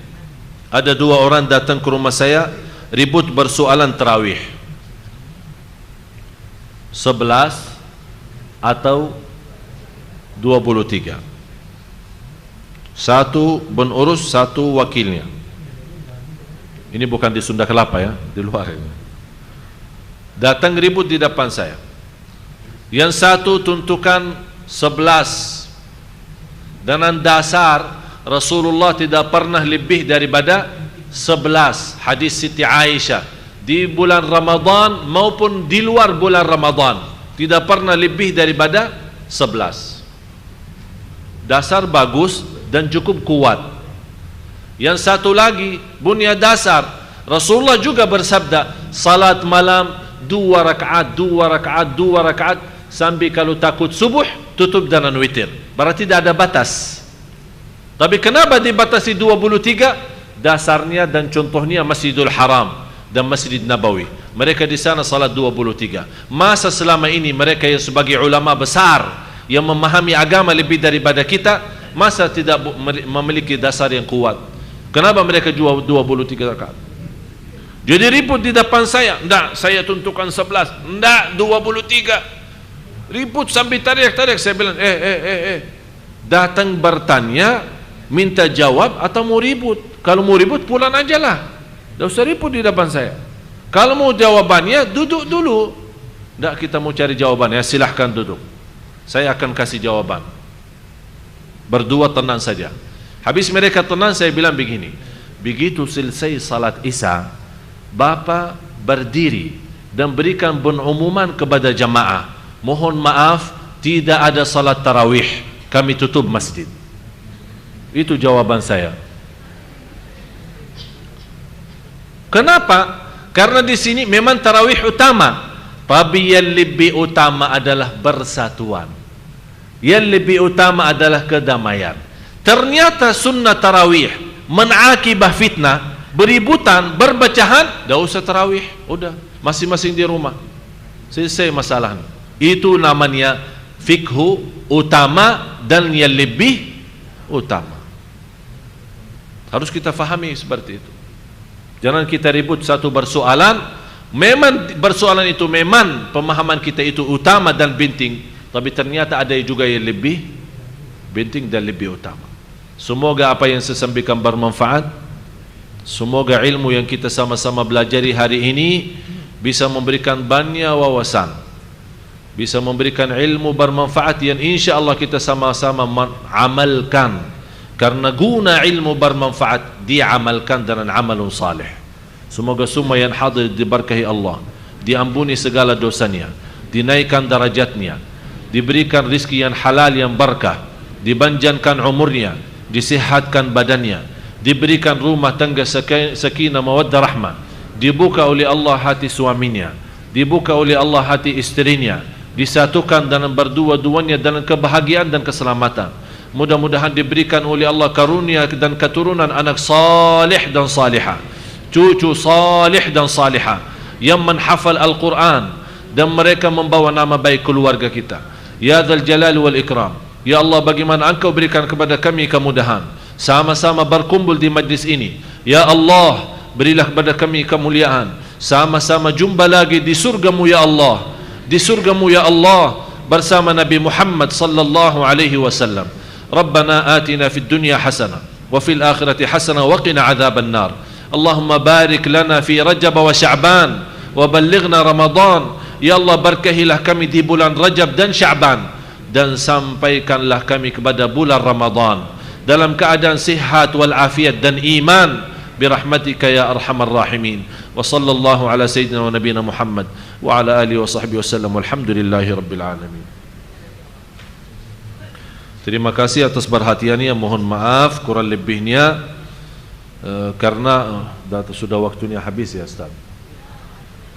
Ada dua orang datang ke rumah saya, ribut bersoalan tarawih 11 atau 23. Satu pengurus, satu wakilnya. Ini bukan di Sunda Kelapa ya, di luar ini. Datang ribut di depan saya. Yang satu tuntukan 11 dengan dasar Rasulullah tidak pernah lebih daripada 11. Hadis Siti Aisyah, di bulan Ramadan maupun di luar bulan Ramadan tidak pernah lebih daripada 11. Dasar bagus dan cukup kuat. Yang satu lagi punya dasar, Rasulullah juga bersabda, salat malam 2 rakaat, 2 rakaat, 2 rakaat, sampai kalau takut subuh tutup dengan witir. Berarti tidak ada batas. Tapi kenapa dibatasi 23? Dasarnya dan contohnya Masjidil Haram dan Masjid Nabawi. Mereka di sana salat 23. Masa selama ini mereka yang sebagai ulama besar yang memahami agama lebih daripada kita, masa tidak memiliki dasar yang kuat? Kenapa mereka jual 23 rakaat? Jadi ribut di depan saya. Enggak, saya tentukan 11. Enggak, 23. Ribut sampai tarik-tarik. Saya bilang, datang bertanya, minta jawab atau mau ribut? Kalau mau ribut pulang aja lah. Tidak usah ribut di depan saya. Kalau mau jawabannya, duduk dulu. Enggak, kita mau cari jawabannya, silahkan duduk. Saya akan kasih jawaban. Berdua tenang saja. Habis mereka tenang, saya bilang begini. Begitu selesai salat Isya, Bapa berdiri dan berikan pengumuman kepada jamaah, mohon maaf, tidak ada salat tarawih, kami tutup masjid. Itu jawaban saya. Kenapa? Karena di sini memang tarawih utama, tapi yang lebih utama adalah persatuan. Yang lebih utama adalah kedamaian. Ternyata sunnah tarawih menakibah fitnah, beributan, berbacahan, dah usah tarawih, udah masing-masing di rumah, selesai masalah. Itu namanya fikhu utama dan yang lebih utama. Harus kita fahami seperti itu. Jangan kita ribut satu persoalan. Memang persoalan itu memang pemahaman kita itu utama dan penting, tapi ternyata ada juga yang lebih penting dan lebih utama. Semoga apa yang saya sampaikan bermanfaat. Semoga ilmu yang kita sama-sama belajari hari ini bisa memberikan banyak wawasan, bisa memberikan ilmu bermanfaat yang insya Allah kita sama-sama amalkan. Karena guna ilmu bermanfaat diamalkan dengan amalun salih. Semoga semua yang hadir diberkahi Allah, diampuni segala dosanya, dinaikkan darajatnya, diberikan rizki yang halal yang berkah, dipanjangkan umurnya, disihatkan badannya, diberikan rumah tangga sakinah mawaddah rahmah, dibuka oleh Allah hati suaminya, dibuka oleh Allah hati istrinya, disatukan dalam berdua-duanya dalam kebahagiaan dan keselamatan. Mudah-mudahan diberikan oleh Allah karunia dan keturunan anak salih dan salihah, cucu salih dan salihah yang menghafal Al-Quran dan mereka membawa nama baik keluarga kita. Ya Dzal Jalal wal Ikram. Ya Allah, bagaimana Engkau berikan kepada kami kemudahan sama-sama berkumpul di majlis ini. Ya Allah, berilah kepada kami kemuliaan, sama-sama jumpa lagi di surgamu ya Allah, di surgamu ya Allah bersama Nabi Muhammad sallallahu alaihi wasallam. Rabbana atina fid dunya hasanah wa fil akhirati hasanah wa qina adzaban nar. Allahumma barik lana fi Rajab wa Sya'ban wa ballighna Ramadan. Ya Allah, berkahilah kami di bulan Rajab dan Sya'ban dan sampaikanlah kami kepada bulan Ramadan dalam keadaan sihat wal afiat dan iman birahmatika ya arhamar rahimin. Wa sallallahu ala sayyidina wa nabiyina Muhammad wa ala alihi wa sahbihi wasallam. Walhamdulillahi rabbil alamin. Terima kasih atas perhatiannya. Mohon maaf kurang lebihnya karena sudah waktunya habis ya Ustaz.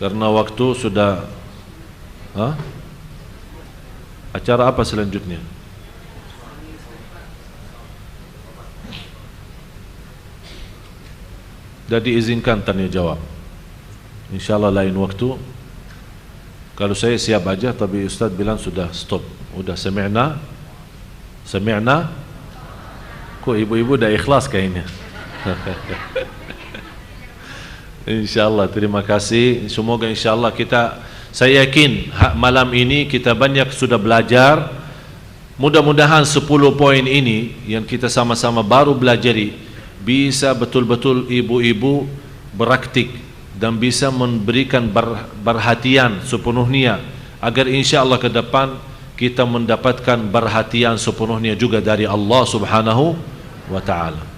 Karena waktu sudah acara apa selanjutnya? Dah diizinkan tanya jawab. InsyaAllah lain waktu. Kalau saya siap aja, tapi Ustaz bilang sudah stop. Udah sami'na. Sami'na. Kok ibu-ibu dah ikhlas kayaknya. InsyaAllah, terima kasih. Semoga insyaAllah saya yakin malam ini kita banyak sudah belajar. Mudah-mudahan 10 poin ini yang kita sama-sama baru belajari bisa betul-betul ibu-ibu beraktik dan bisa memberikan perhatian sepenuhnya agar insyaAllah ke depan kita mendapatkan perhatian sepenuhnya juga dari Allah Subhanahu wa ta'ala.